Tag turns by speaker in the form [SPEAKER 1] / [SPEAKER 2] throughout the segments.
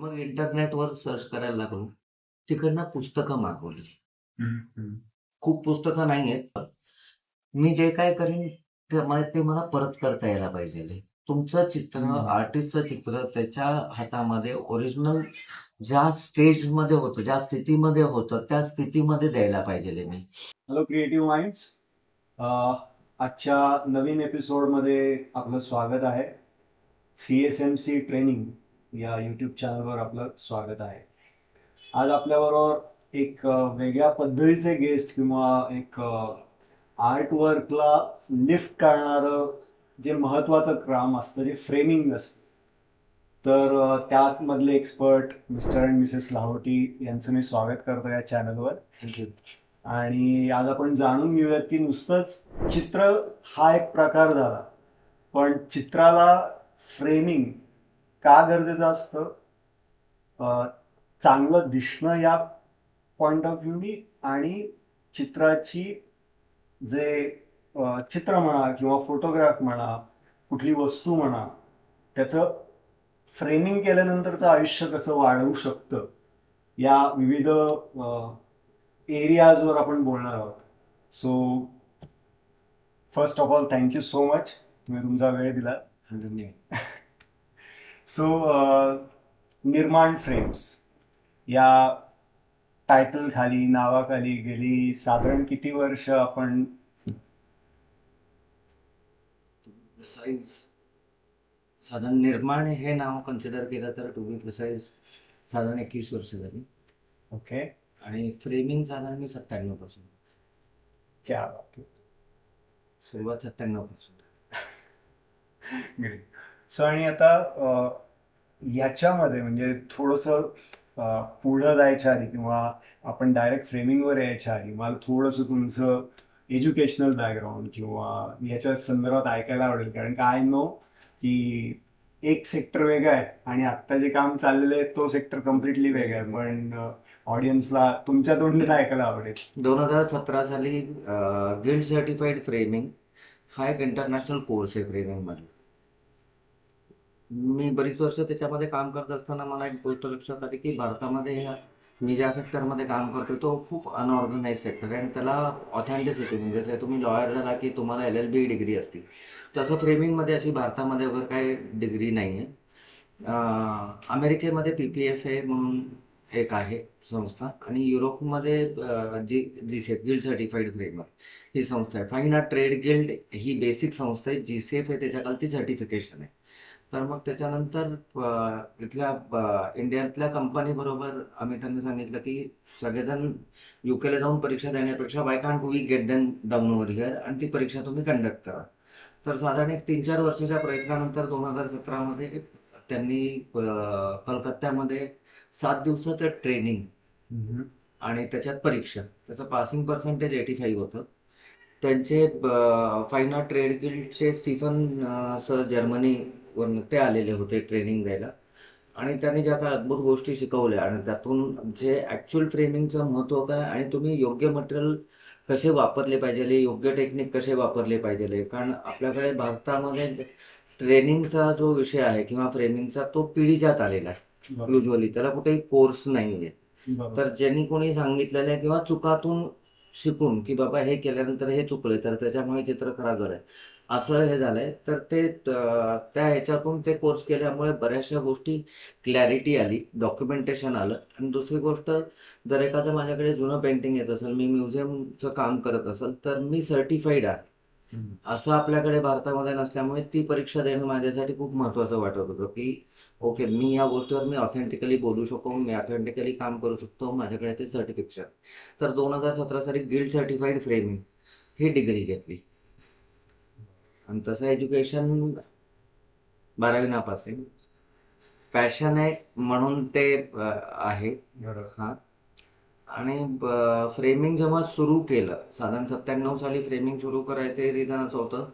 [SPEAKER 1] मग इंटरनेटवर सर्च करायला लागलो. तिकडनं पुस्तकं मागवली. खूप पुस्तकं नाही आहेत. मी जे काय करीन ते मला परत करता यायला पाहिजे. तुमचं चित्र, आर्टिस्टचं चित्र त्याच्या हातामध्ये ओरिजिनल ज्या स्टेजमध्ये होतं, ज्या स्थितीमध्ये होतं, त्या स्थितीमध्ये द्यायला पाहिजे मी.
[SPEAKER 2] हॅलो क्रिएटिव्ह माइंड्स, आजच्या नवीन एपिसोडमध्ये आपलं स्वागत आहे. CSMC ट्रेनिंग या यूट्यूब चॅनलवर आपलं स्वागत आहे. आज आपल्याबरोबर एक वेगळ्या पद्धतीचे गेस्ट किंवा एक आर्टवर्कला लिफ्ट करणारं जे महत्त्वाचं काम असतं, जे फ्रेमिंग असतं, तर त्यामधले expert mister and Mrs Lahoti यांचं मी स्वागत करतो या चॅनलवर.
[SPEAKER 1] थँक्यू.
[SPEAKER 2] आणि आज आपण जाणून घेऊयात की नुसतंच चित्र हा एक प्रकार झाला, पण चित्राला फ्रेमिंग का गरजेचं असतं, चांगलं दिसणं या पॉइंट ऑफ व्ह्यूनी, आणि चित्राची जे चित्र म्हणा किंवा फोटोग्राफ म्हणा, कुठली वस्तू म्हणा, त्याचं फ्रेमिंग केल्यानंतरचं आयुष्य कसं वाढवू शकतं, या विविध एरियाजवर आपण बोलणार आहोत. So first of all thank you so much, तुम्ही तुमचा वेळ दिला.
[SPEAKER 1] धन्यवाद.
[SPEAKER 2] सो निर्माण फ्रेम्स या टायटल खाली, नावाखाली गेली साधारण किती वर्ष आपण
[SPEAKER 1] साधारण निर्माण हे नाव कन्सिडर केलं तर टू बी प्रिसाइज साधारण 21 वर्ष झाली.
[SPEAKER 2] ओके.
[SPEAKER 1] आणि फ्रेमिंग साधारण मी 97 पासून.
[SPEAKER 2] क्या बात आहे.
[SPEAKER 1] सुरुवात 97 पासून.
[SPEAKER 2] ग्रेट. सो आणि आता याच्यामध्ये म्हणजे थोडंसं पुढं जायच्या आधी किंवा आपण डायरेक्ट फ्रेमिंगवर यायच्या आधी मला थोडंसं तुमचं एज्युकेशनल बॅकग्राऊंड किंवा याच्या संदर्भात ऐकायला आवडेल, कारण का आय नो की एक सेक्टर वेगळा आहे आणि आत्ता जे काम चाललेलं आहे तो सेक्टर कम्प्लिटली वेगळा आहे, पण ऑडियन्सला तुमच्या तोंडून ऐकायला आवडेल.
[SPEAKER 1] 2017 साली गिल्ड सर्टिफाईड फ्रेमिंग हा एक इंटरनॅशनल कोर्स आहे फ्रेमिंगमध्ये. मी बरीच वर्ष त्याच्यामध्ये काम करत असताना मला एक गोष्ट लक्षात आली की भारतामध्ये मी ज्या सेक्टरमध्ये काम करतो तो खूप अनऑर्गनाइज सेक्टर आहे आणि त्याला ऑथेंटिसिटी म्हणजे जसं तुम्ही लॉयर झाला की तुम्हाला LLB डिग्री असते, तसं फ्रेमिंगमध्ये अशी भारतामध्ये वगैरे काही डिग्री नाही आहे. अमेरिकेमध्ये PPFA म्हणून एक आहे संस्था, आणि युरोपमध्ये GSEF गिल्ड सर्टिफाईड फ्रेमर ही संस्था आहे. फाईन आर्ट ट्रेड गिल्ड ही बेसिक संस्था आहे, GSEF आहे त्याच्याखालती सर्टिफिकेशन आहे. तर मग त्याच्यानंतर इथल्या इंडियातल्या कंपनीबरोबर आम्ही त्यांनी सांगितलं की सगळेजण UKला जाऊन परीक्षा देण्यापेक्षा why can't we get them down over here, आणि ती परीक्षा तुम्ही कंडक्ट करा. तर साधारण एक 3-4 वर्षाच्या प्रयत्नानंतर 2017मध्ये त्यांनी कलकत्त्यामध्ये 7 दिवसाचं ट्रेनिंग आणि त्याच्यात परीक्षा, त्याचं पासिंग पर्सेंटेज 85 होतं. त्यांचे फाईन आर्ट ट्रेड गिल्डचे स्टीफन सर जर्मनीवरून ते आलेले होते ट्रेनिंग द्यायला, आणि त्यांनी ज्या काही अद्भुत गोष्टी शिकवल्या आणि त्यातून जे ॲक्च्युअल फ्रेमिंगचं महत्त्व काय आणि तुम्ही योग्य मटेरियल कसे वापरले पाहिजे, योग्य टेक्निक कसे वापरले पाहिजे. कारण आपल्याकडे भारतामध्ये ट्रेनिंगचा जो विषय आहे किंवा फ्रेमिंगचा तो पिढीजात आलेला आहे. युजली त्याला कुठेही कोर्स नाही आहे. तर ज्यांनी कोणी सांगितलेलं आहे किंवा चुकातून शिकून की बाबा हे केल्यानंतर हे चुकले तर त्याच्यामुळे चित्र खराब झालंय असं हे झालंय, तर ते त्या ह्याच्यातून ते कोर्स केल्यामुळे बऱ्याचशा गोष्टी क्लॅरिटी आली, डॉक्युमेंटेशन आलं. आणि दुसरी गोष्ट, जर एखादं माझ्याकडे जुनं पेंटिंग येत असेल, मी म्युझियमचं काम करत असेल, तर मी सर्टिफाईड आहे असं आपल्याकडे भारतामध्ये नसल्यामुळे ती परीक्षा देणं माझ्यासाठी खूप महत्त्वाचं वाटत होतं की ओके, मी या गोष्टीवर मी ऑथेंटिकली बोलू शकतो, मी ऑथेंटिकली काम करू शकतो, माझ्याकडे ते सर्टिफिकेशन. तर 2017 साली गिल्ड सर्टिफाईड फ्रेमिंग ही डिग्री घेतली. आणि तसं एज्युकेशन 12वी नापासिंग, पॅशन आहे म्हणून ते आहे. हां. आणि फ्रेमिंग जेव्हा सुरू केलं साधारण 97 साली फ्रेमिंग सुरू करायचे रिझन असं होतं,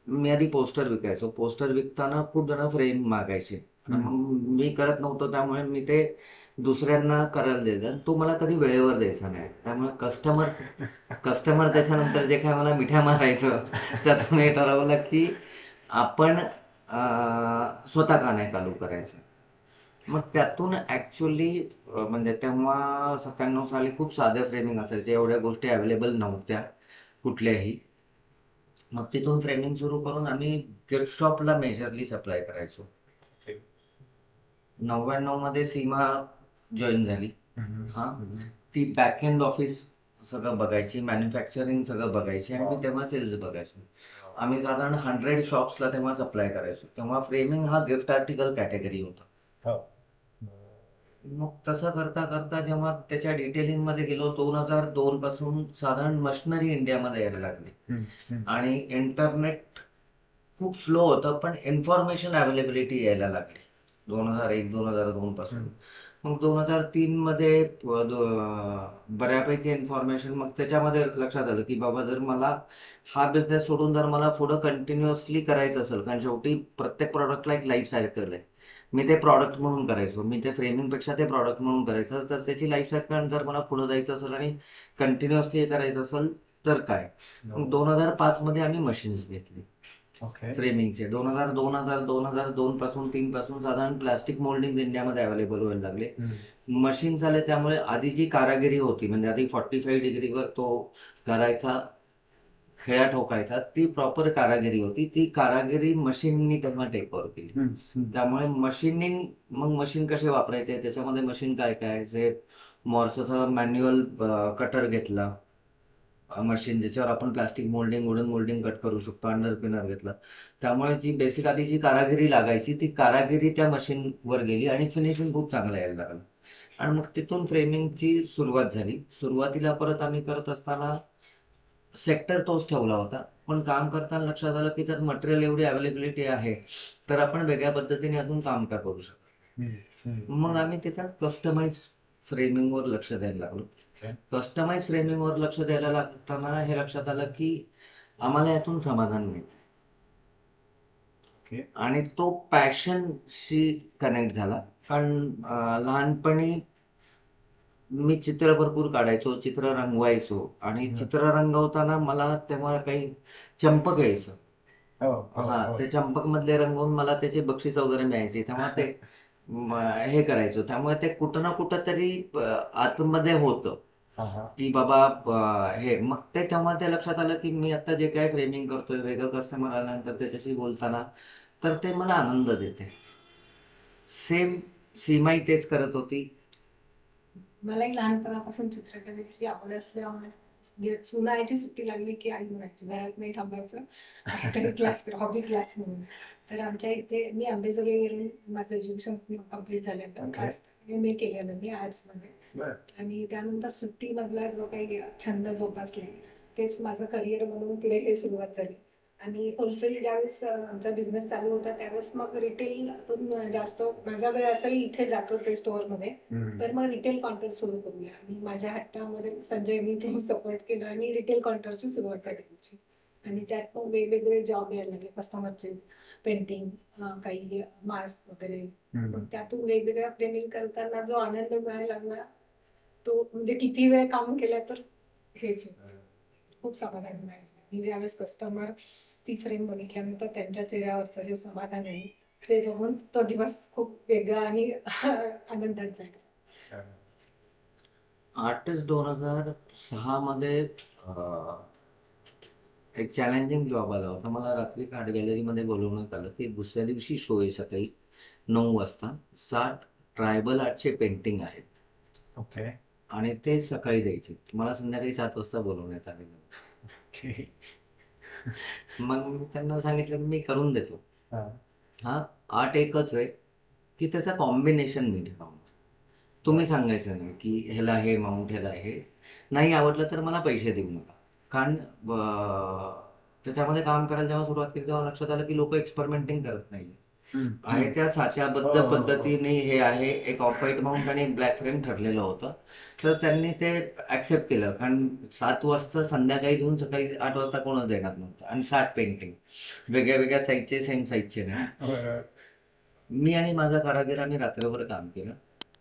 [SPEAKER 1] मी आधी पोस्टर विकायचो. पोस्टर विकताना खूप जण फ्रेम मागायचे, मी करत नव्हतो, त्यामुळे मी ते दुसऱ्यांना करायला दिलं. तो मला कधी वेळेवर द्यायचा नाही, त्यामुळे कस्टमर त्याच्यानंतर जे काय मला मिठ्या मारायचं त्यातून हे ठरवलं की आपण स्वतः का नाही चालू करायचं. मग त्यातून ऍक्च्युली म्हणजे तेव्हा 97 साली खूप साधे फ्रेमिंग असायचे, एवढ्या गोष्टी अवेलेबल नव्हत्या कुठल्याही. मग तिथून फ्रेमिंग सुरू करून आम्ही गिफ्ट शॉपला मेजरली सप्लाय करायचो. 99 मध्ये सीमा जॉईन झाली. हा, ती बॅक एंड ऑफिस सगळं बघायची, मॅन्युफॅक्चरिंग सगळं बघायची, आणि मी तेव्हा सेल्स बघायचो. आम्ही साधारण 100 शॉप्सला तेव्हा सप्लाय करायचो. तेव्हा फ्रेमिंग हा गिफ्ट आर्टिकल कॅटेगरी होता. मग तसं करता करता जेव्हा त्याच्या डिटेलिंग मध्ये गेलो, 2002 पासून साधारण मशिनरी इंडियामध्ये यायला लागली, आणि इंटरनेट खूप स्लो होतं, पण इन्फॉर्मेशन अवेलेबिलिटी यायला लागली 2001-2002 पासून. मग 2003 मध्ये बऱ्यापैकी इन्फॉर्मेशन, मग त्याच्यामध्ये लक्षात आलं की बाबा जर मला हा बिझनेस सोडून जर मला पुढं कंटिन्युअसली करायचं असेल, कारण शेवटी प्रत्येक प्रॉडक्टला एक लाईफ सायकल आहे. मी ते प्रॉडक्ट म्हणून करायचो, मी ते फ्रेमिंगपेक्षा ते प्रॉडक्ट म्हणून करायचं, तर त्याची लाईफ सायकल जर मला पुढे जायचं असेल आणि कंटिन्युअसली करायचं असेल तर काय. मग 2005 मध्ये आम्ही मशीन्स घेतली फ्रेमिंगचे. 2002 पासून 3 पासून साधारण प्लास्टिक मोल्डिंग इंडियामध्ये अवेलेबल व्हायला लागले. मशीन झाले, त्यामुळे आधी जी कारागिरी होती, म्हणजे आधी 45 डिग्रीवर तो करायचा, खेळा ठोकायचा, ती प्रॉपर कारागिरी होती. ती कारागिरी मशीननी तेव्हा टेक ओव्हर केली. त्यामुळे मशीनिंग, मग मशीन कसे वापरायचे, त्याच्यामध्ये मशीन काय काय, जे मॉर्सचा मॅन्युअल कटर घेतला मशीन, ज्याच्यावर आपण plastic moulding, wooden moulding cut करू शकतो, अंडर पिनर घेतला. त्यामुळे जी बेसिक आधी जी कारागिरी लागायची, ती कारागिरी त्या मशीनवर गेली, आणि फिनिशिंग खूप चांगलं यायला लागलं. आणि मग तिथून फ्रेमिंगची सुरुवात झाली. सुरुवातीला परत आम्ही करत असताना सेक्टर तोच ठेवला होता, पण काम करताना लक्षात आलं की जर मटेरियल एवढी अवेलेबिलिटी आहे, तर आपण वेगळ्या पद्धतीने अजून काम का करू शकतो. मग आम्ही त्याच्यात कस्टमाइज फ्रेमिंगवर लक्ष द्यायला लागलो. कस्टमाइज फ्रेमिंगवर लक्ष द्यायला लागताना हे लक्षात आलं की आम्हाला यातून समाधान मिळतं, आणि तो पॅशनशी कनेक्ट झाला. कारण लहानपणी मी चित्र भरपूर काढायचो, चित्र रंगवायचो, आणि चित्र रंगवताना मला तेव्हा काही चंपक यायचं. हा, ते चंपक मधले रंगवून मला त्याचे बक्षीस वगैरे मिळायचे, तेव्हा ते हे करायचो. त्यामुळे ते कुठं ना कुठं तरी आतमध्ये होतं की बाबा हे. मग ते तेव्हा ते लक्षात आलं की मी आता जे काय फ्रेमिंग करतोय, वेगळं कस्टमर आल्यानंतर त्याच्याशी बोलताना, तर ते मला आनंद देते. सेम सीमाही तेच करत होती.
[SPEAKER 3] मलाही लहानपणापासून चित्रकलेची आवड असल्यामुळे उन्हाळ्याची सुट्टी लागली की आई म्हणायची घरात नाही थांबायचं, काहीतरी क्लास कर, हॉबी क्लास म्हणून. तर आमच्या इथे मी अंबेजोगाईवरून माझं एज्युकेशन कम्प्लीट झालेलं, कास्ट MA केलेलं मी आर्ट्समध्ये. आणि त्यानंतर सुट्टीमधला जो काही छंद जोपासले, तेच माझं करिअर म्हणून पुढे हे सुरुवात झाली. आणि होलसेल ज्यावेळेस आमचा बिझनेस चालू होता, त्यावेळेस मग रिटेल पण जास्त माझा वेळ असाही इथे जातोच आहे स्टोअरमध्ये, तर मग रिटेल काउंटर सुरू करूया. आणि माझ्या हट्टामध्ये संजयनी तो सपोर्ट केला, आणि रिटेल काउंटरची सुरुवात झाली आमची. आणि त्यात मग वेगवेगळे जॉब यायला लागले, कस्टमरचे, पेंटिंग, काही मास्क वगैरे. मग त्यातून वेगवेगळ्या फ्रेमिंग करताना जो आनंद मिळायला लागला, तो म्हणजे किती वेळ काम केलं तर हेच खूप समाधान मिळायचं. आणि ज्यावेळेस कस्टमर ती फ्रेम बघितल्यानंतर त्यांच्या चेहऱ्यावरचं जे समाधान आहे, ते बघून तो दिवस खूप वेगळा आणि आनंदात जायचा.
[SPEAKER 1] आर्टिस्ट 2006 मध्ये एक चॅलेंजिंग जॉब आला होता. मला रात्री आर्ट गॅलरीमध्ये बोलवण्यात आलं की दुसऱ्या दिवशी शो आहे सकाळी 9 वाजता, 60 ट्रायबल आर्टचे पेंटिंग आहेत, आणि ते सकाळी द्यायचे. मला संध्याकाळी 7 वाजता बोलवण्यात आलेलं. मग मी त्यांना सांगितलं की मी करून देतो. हा, आर्ट एकच आहे की त्याचं कॉम्बिनेशन मी ठेवा. तुम्ही सांगायचं नाही की ह्याला हे अमाऊंट, ह्याला हे नाही आवडलं तर मला पैसे देऊ नका. कारण त्याच्यामध्ये काम करायला जेव्हा सुरुवात केली, तेव्हा लक्षात आलं की लोक एक्सपेरिमेंटिंग करत नाही आहे. त्या साच्याबद्ध पद्धतीने हे आहे, एक ऑफ व्हाईट माउंट आणि एक ब्लॅक फ्रेम ठरलेलं होतं. तर त्यांनी ते ऍक्सेप्ट केलं, कारण 7 वाजता संध्याकाळी देऊन सकाळी 8 वाजता कोणच देणार नव्हतं. आणि 60 पेंटिंग वेगळ्या वेगळ्या साईजचे, सेम साईजचे नाही. मी आणि माझा कारागीर आम्ही रात्रभर काम केलं.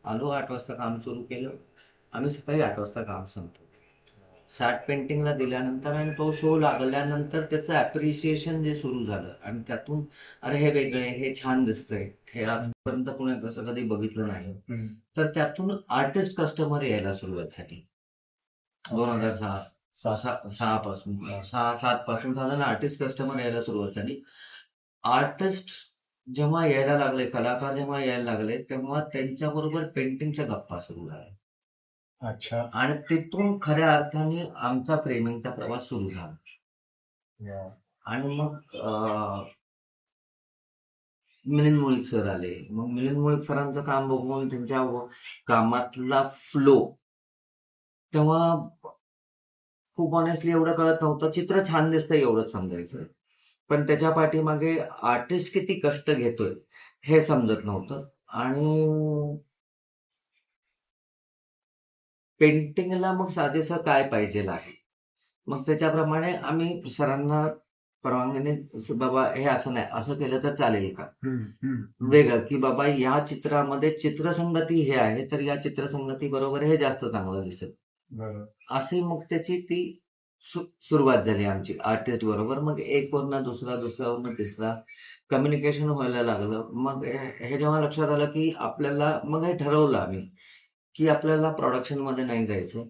[SPEAKER 1] आलो 8 वाजता काम सुरू केलं, आम्ही सकाळी 8 वाजता काम संपतो. साठ पेंटिंगला दिल्यानंतर आणि तो शो लागल्यानंतर त्याचं ॲप्रिशिएशन जे सुरू झालं आणि त्यातून अरे हे वेगळे, हे छान दिसतंय, हे आजपर्यंत पुण्यात असं कधी बघितलं नाही, तर त्यातून आर्टिस्ट कस्टमर यायला सुरुवात झाली. 2006 पासून 6-7 पासून साधारण आर्टिस्ट कस्टमर यायला सुरुवात झाली. आर्टिस्ट जेव्हा यायला लागले, कलाकार जेव्हा यायला लागले, तेव्हा त्यांच्याबरोबर पेंटिंगच्या गप्पा सुरू झाल्या.
[SPEAKER 2] अच्छा.
[SPEAKER 1] आणि तिथून खऱ्या अर्थाने आमचा फ्रेमिंगचा प्रवास सुरू झाला.
[SPEAKER 2] Yeah.
[SPEAKER 1] आणि मग मिलिंद मुळीक सर आले. मग मिलिंद मुळीक सरांचं काम बघून त्यांच्या कामातला फ्लो, तेव्हा खूप ऑनेस्टली एवढं कळत नव्हतं. चित्र छान दिसतंय एवढंच समजायचं, पण त्याच्या पाठीमागे आर्टिस्ट किती कष्ट घेतोय हे समजत नव्हतं. आणि पेंटिंगला मग साजेसं काय पाहिजे आहे, मग त्याच्याप्रमाणे आम्ही सरांना परवानगीने बाबा हे असं नाही, असं केलं तर चालेल का, वेगळं की बाबा या चित्रामध्ये चित्रसंगती हे आहे, तर या चित्रसंगती बरोबर हे जास्त चांगलं दिसेल, अशी मग त्याची ती सुरुवात झाली आमची आर्टिस्ट बरोबर. मग एक वरनं दुसरा, दुसऱ्यावरनं तिसरा कम्युनिकेशन व्हायला लागलं. मग हे जेव्हा लक्षात आलं की आपल्याला, मग हे ठरवलं आम्ही की आपल्याला प्रोडक्शनमध्ये नाही जायचं,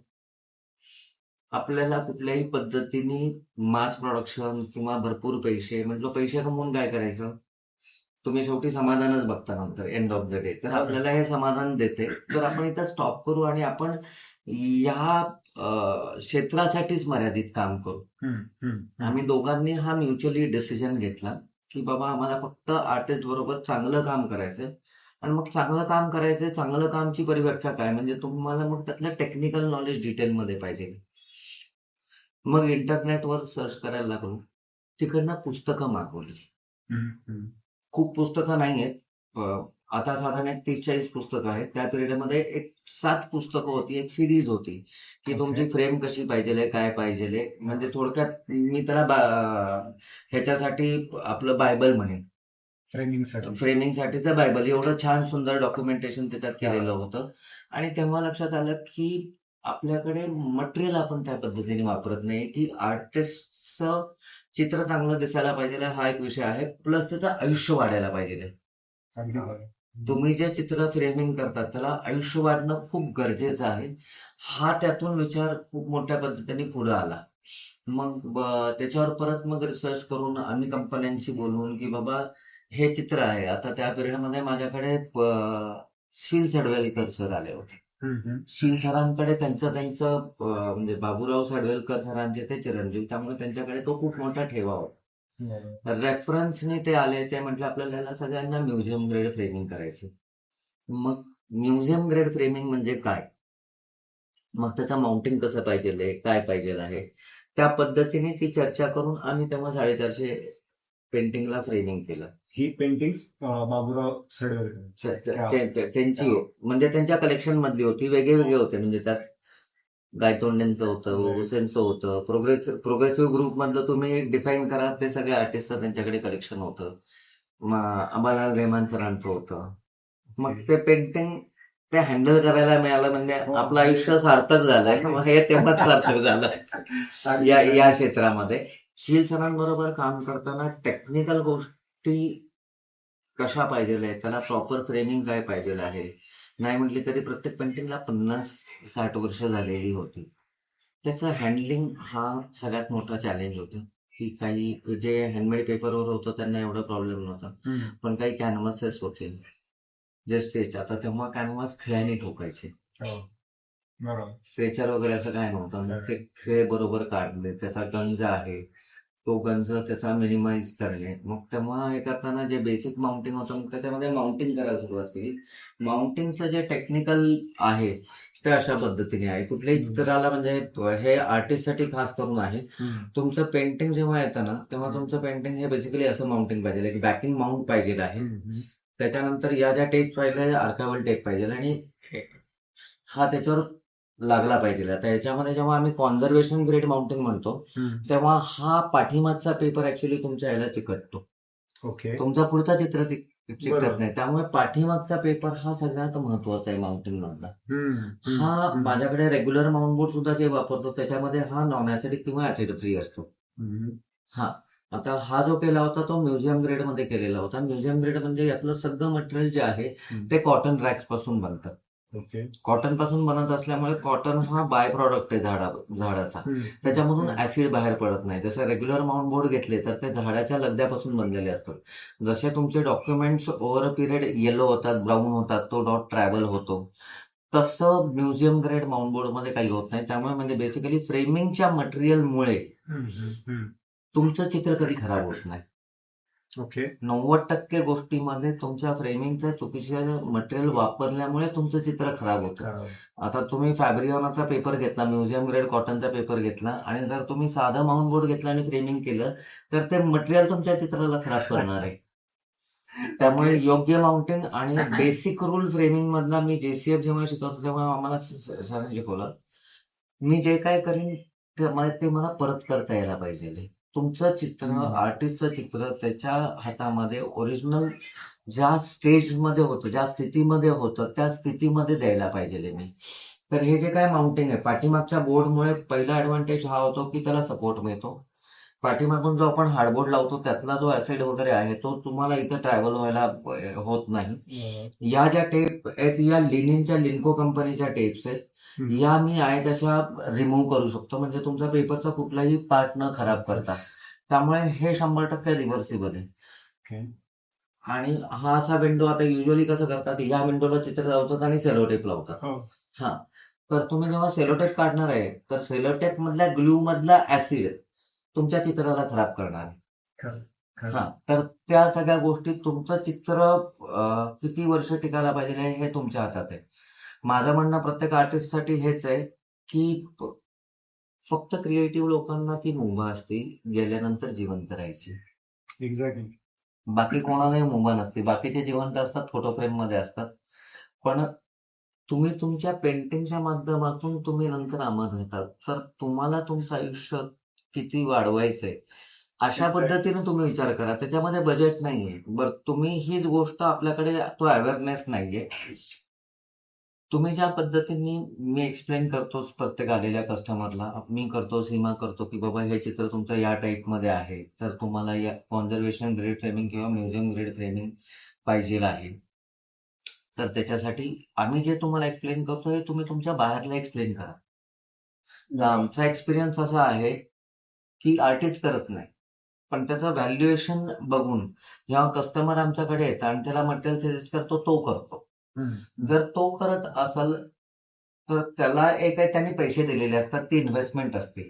[SPEAKER 1] आपल्याला कुठल्याही पद्धतीने मास प्रोडक्शन किंवा भरपूर पैसे, म्हटलं पैसे कमवून काय करायचं, तुम्ही शेवटी समाधानच बघता नंतर एंड ऑफ द डे. तर आपल्याला हे समाधान देते, तर आपण इथं स्टॉप करू आणि आपण या क्षेत्रासाठीच मर्यादित काम करू. आम्ही दोघांनी हा म्युच्युअली डिसिजन घेतला की बाबा आम्हाला फक्त आर्टिस्ट बरोबर चांगलं काम करायचंय. आणि मग चांगलं काम करायचंय, चांगलं कामची परिव्याख्या काय, म्हणजे तुम्हाला मग त्यातलं टेक्निकल नॉलेज डिटेलमध्ये पाहिजे. मग इंटरनेटवर सर्च करायला लागलो, तिकडनं पुस्तकं मागवली. खूप पुस्तकं नाही आहेत, आता साधारण एक 30-40 पुस्तकं आहेत. त्या पिरियडमध्ये एक 7 पुस्तकं होती, एक सिरीज होती की तुमची फ्रेम कशी पाहिजे, काय पाहिजे, म्हणजे थोडक्यात मी त्याला ह्याच्यासाठी आपलं बायबल म्हणेन, फ्रेमिंगसाठीचं बायबल. एवढं छान सुंदर डॉक्युमेंटेशन त्याच्यात केलेलं होतं. आणि तेव्हा लक्षात आलं की आपल्याकडे मटेरियल आपण त्या पद्धतीने वापरत नाही की आर्टिस्टचं चित्र चांगलं दिसायला पाहिजे, हा एक विषय आहे, प्लस त्याचं आयुष्य वाढायला पाहिजे. तुम्ही जे चित्र फ्रेमिंग करतात त्याला आयुष्य वाढणं खूप गरजेचं आहे. हा त्यातून विचार खूप मोठ्या पद्धतीने पुढे आला. मग त्याच्यावर परत मग रिसर्च करून आम्ही कंपन्यांशी बोलून की बाबा हे चित्र आहे. आता त्या पिरियडमध्ये माझ्याकडे शील सडवेलकर सर आले होते. शील सरांकडे त्यांचं म्हणजे बाबूराव सडवेलकर सरांचे ते चिरंजीव, त्यामुळे त्यांच्याकडे तो खूप मोठा ठेवा होता. रेफरन्सने ते आले, ते म्हटलं आपल्याला सगळ्यांना म्युझियम ग्रेड फ्रेमिंग करायचं. मग म्युझियम ग्रेड फ्रेमिंग म्हणजे काय, मग त्याचं माउंटिंग कसं पाहिजे, काय पाहिजे आहे, त्या पद्धतीने ती चर्चा करून आम्ही तेव्हा 450 पेंटिंगला फ्रेमिंग केलं.
[SPEAKER 2] ही पेंटिंग बाबूराव सडवेलकर
[SPEAKER 1] त्यांची, म्हणजे त्यांच्या कलेक्शन मधली होती, वेगळे होते. म्हणजे त्यात गायतोंडेंचं होतं, हुसेनचं होतं, प्रोग्रेसिव्ह ग्रुप मधलं तुम्ही डिफाईन करा, ते सगळे आर्टिस्टचं त्यांच्याकडे कलेक्शन होतं. अंबालाल रेहमान सरांचं होतं. मग ते पेंटिंग ते हँडल करायला मिळालं म्हणजे आपलं आयुष्य सार्थक झालंय. हे तेव्हाच सार्थक झालंय या क्षेत्रामध्ये. शील सरांबरोबर काम करताना टेक्निकल गोष्टी कशा पाहिजे, त्याला प्रॉपर फ्रेमिंग काय पाहिजे आहे, नाही म्हटली तरी प्रत्येक पेंटिंगला 50-60 वर्ष झालेली होती. त्याचं हँडलिंग हा सगळ्यात मोठा चॅलेंज होता. की काही जे हँडमेड पेपरवर होतं त्यांना एवढा प्रॉब्लेम नव्हता, पण काही कॅनव्हासेस होते जे स्टेच, आता तेव्हा कॅनव्हास खिळ्याने ठोकायचे, स्ट्रेचर वगैरे असं काय नव्हतं. मग ते खिळे बरोबर काढले, त्याचा गंज आहे तो गंज त्याचा मिनिमाइज करणे. मग तेव्हा हे करताना जे बेसिक माउंटिंग होतं, मग त्याच्यामध्ये माउंटिंग करायला सुरुवात केली. माउंटिंगचं जे टेक्निकल आहे ते अशा पद्धतीने आहे. कुठल्याही चित्राला म्हणजे हे आर्टिस्टसाठी खास करून आहे. तुमचं पेंटिंग जेव्हा येतं ना, तेव्हा तुमचं पेंटिंग हे बेसिकली असं माउंटिंग पाहिजे, की बॅकिंग माउंट पाहिजे आहे. त्याच्यानंतर या ज्या टेप पाहिजे, आर्कायवल टेप पाहिजे आणि हा त्याच्यावर लागला पाहिजे. आता याच्यामध्ये जेव्हा आम्ही कॉन्झर्वेशन ग्रेड माउंटिंग म्हणतो, तेव्हा हा पाठीमागचा पेपर ऍक्च्युली तुमच्या याला चिकटतो. तुमचा पुढचा चित्र चिकटत
[SPEAKER 2] बरोबर.
[SPEAKER 1] नाही. त्यामुळे पाठीमागचा पेपर हा सगळ्यात महत्वाचा आहे माउंटिंग मधला. हा माझ्याकडे रेग्युलर माउंट बोर्ड सुद्धा जे वापरतो त्याच्यामध्ये हा नॉन ऍसिडिक किंवा ऍसिड फ्री असतो. हा आता हा जो केला होता तो म्युझियम ग्रेड मध्ये केलेला होता. म्युझियम ग्रेड म्हणजे यातलं सगळं मटेरियल जे आहे ते कॉटन रॅक्स पासून बनतं.
[SPEAKER 2] ओके.
[SPEAKER 1] कॉटन पासून बनत असल्यामुळे कॉटन हा बाय प्रॉडक्ट आहे झाडाचा. त्याच्यामधून ऍसिड बाहेर पडत नाही. जसं रेग्युलर माउंट बोर्ड घेतले तर ते झाडाच्या लगद्यापासून बनलेले असतात. जसे तुमचे documents over a period yellow होतात, ब्राऊन होतात, तो डॉट ट्रॅव्हल होतो, तसं म्युझियम ग्रेड माउंट बोर्ड मध्ये काही होत नाही. त्यामुळे म्हणजे बेसिकली फ्रेमिंगच्या मटेरियलमुळे तुमचं चित्र कधी खराब होत नाही.
[SPEAKER 2] ओके.
[SPEAKER 1] 90% गोष्टीमध्ये तुमच्या फ्रेमिंगचं चुकीचं मटेरियल वापरल्यामुळे तुमचं चित्र खराब होतं. आता तुम्ही फॅब्रिओनाचा पेपर घेतला, म्युझियम ग्रेड कॉटनचा पेपर घेतला आणि जर तुम्ही साधं माउंट बोर्ड घेतला आणि फ्रेमिंग केलं तर ते मटेरियल तुमच्या चित्राला खराब करणार आहे. त्यामुळे योग्य माउंटिंग आणि बेसिक रूल फ्रेमिंग मधला मी JCF जेव्हा शिकवतो तेव्हा आम्हाला सरांनी शिकवलं, मी जे काय करीन ते मला परत करता यायला पाहिजे. तुमचं चित्र, आर्टिस्टचं चित्र त्याच्या हातामध्ये ओरिजिनल ज्या स्टेजमध्ये होतं, ज्या स्थितीमध्ये होतं त्या स्थितीमध्ये द्यायला पाहिजे मी. तर हे जे काय माउंटिंग आहे पाठीमागच्या बोर्डमुळे पहिला ऍडव्हान्टेज हा होतो की त्याला सपोर्ट मिळतो. पाठीमागून जो आपण हार्डबोर्ड लावतो त्यातला जो ऍसिड वगैरे आहे तो तुम्हाला इथं ट्रॅव्हल व्हायला होत नाही. या ज्या टेप आहेत या लिनिनच्या लिनको कंपनीच्या टेप्स आहेत. या मी आहे तशा रिमूव्ह करू शकतो म्हणजे तुमचा पेपरचा कुठलाही पार्ट न खराब करता. त्यामुळे हे 100% रिव्हर्सिबल आहे. आणि हा असा विंडो आता युजली कसं करतात, या विंडोला चित्र लावतात आणि सेलोटेप लावतात. हा तर तुम्ही जेव्हा सेलोटेप काढणार आहे तर सेलोटेप मधल्या ग्लू मधला ऍसिड तुमच्या चित्राला खराब करणार आहे. हा तर त्या सगळ्या गोष्टी तुमचं चित्र किती वर्ष टिकायला पाहिजे हे तुमच्या हातात आहे. माझं म्हणणं प्रत्येक आर्टिस्टसाठी हेच आहे की फक्त क्रिएटिव्ह लोकांना ती मुभा असते गेल्यानंतर जिवंत राहायची.
[SPEAKER 2] एक्झॅक्टली.
[SPEAKER 1] बाकी कोणालाही मुभा नसते. बाकीचे जिवंत असतात, फोटो फ्रेम मध्ये असतात, पण तुम्ही तुमच्या पेंटिंगच्या माध्यमातून तुम्ही नंतर अमर राहतात. तर तुम्हाला तुमचं आयुष्य किती वाढवायचंय अशा पद्धतीने तुम्ही विचार करा. त्याच्यामध्ये बजेट नाहीये. बरं तुम्ही हीच गोष्ट आपल्याकडे तो अवेअरनेस नाहीये. तुम्ही ज्या पद्धतीने मी एक्सप्लेन करतो प्रत्येक आलेल्या कस्टमरला, मी करतो, सीमा करतो की बाबा हे चित्र तुमचं या टाईपमध्ये आहे तर तुम्हाला या कॉन्झर्वेशन ग्रेड फ्रेमिंग किंवा म्युझियम ग्रेड फ्रेमिंग पाहिजे आहे. तर त्याच्यासाठी आम्ही जे तुम्हाला एक्सप्लेन करतो हे तुम्ही तुमच्या बाहेरला एक्सप्लेन करा. तर आमचा एक्सपिरियन्स असा आहे की आर्टिस्ट करत नाही, पण त्याचं व्हॅल्युएशन बघून जेव्हा कस्टमर आमच्याकडे येतात आणि त्याला मटेरियल सजेस्ट करतो तो करतो. जर तो करत असेल तर त्याला एक आहे त्यांनी पैसे दिलेले असतात, ती इन्व्हेस्टमेंट असते.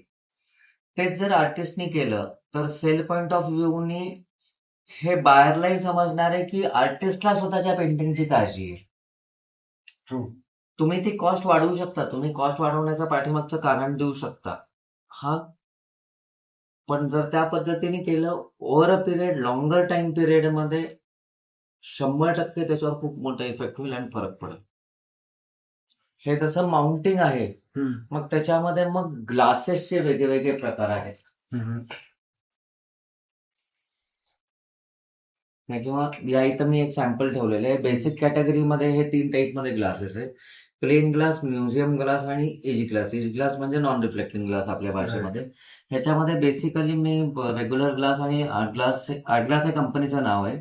[SPEAKER 1] तेच जर आर्टिस्टनी केलं तर सेल पॉइंट ऑफ व्ह्यूनी हे बाहेरलाही समजणार आहे की आर्टिस्टला स्वतःच्या पेंटिंगची काळजी आहे. तुम्ही ती कॉस्ट वाढवू शकता, तुम्ही कॉस्ट वाढवण्याचं पाठीमागचं कारण देऊ शकता. हा पण जर त्या पद्धतीने केलं over a period, longer time period मध्ये 100% त्याच्यावर खूप मोठा इफेक्ट होईल आणि फरक पडेल. हे जसं माउंटिंग आहे मग त्याच्यामध्ये मग ग्लासेसचे वेगवेगळे प्रकार आहेत. किंवा या इथं मी एक सॅम्पल ठेवलेलं आहे. बेसिक कॅटेगरीमध्ये हे 3 टाईप मध्ये ग्लासेस आहेत. प्लेन ग्लास, म्युझियम ग्लास आणि एज ग्लास. एज ग्लास म्हणजे नॉन रिफ्लेक्टिंग ग्लास आपल्या भाषेमध्ये. ह्याच्यामध्ये बेसिकली मी रेग्युलर ग्लास आणि आर्ट ग्लास हे कंपनीचं नाव आहे.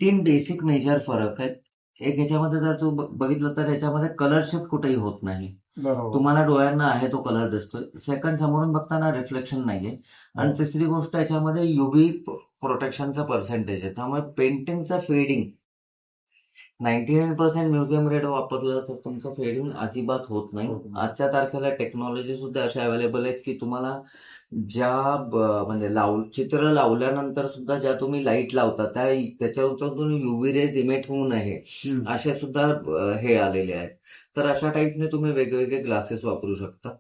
[SPEAKER 1] 3 बेसिक मेजर फरक आहेत. एक ह्याच्यामध्ये जर तू बघितलं तर ह्याच्यामध्ये कलर शिफ्ट कुठेही होत नाही. तुम्हाला डोळ्यांना आहे तो कलर दिसतोय. सेकंड, समोरून बघताना रिफ्लेक्शन नाहीये. आणि तिसरी गोष्ट याच्यामध्ये युव्ही प्रोटेक्शनचं पर्सेंटेज आहे. त्यामुळे पेंटिंगचं फेडिंग 99% म्युझियम ग्रेड वापरलं तर तुमचं फेडिंग अजिबात होत नाही. आजच्या तारखेला टेक्नॉलॉजी सुद्धा अशा अवेलेबल आहेत की तुम्हाला ज्या म्हणजे चित्र लावल्यानंतर सुद्धा ज्या तुम्ही लाईट लावता त्याच्यावर युव्ही रेज इमिट होऊ नये असे सुद्धा हे आलेले आहेत. तर अशा टाईपने तुम्ही वेगवेगळे ग्लासेस वापरू शकता.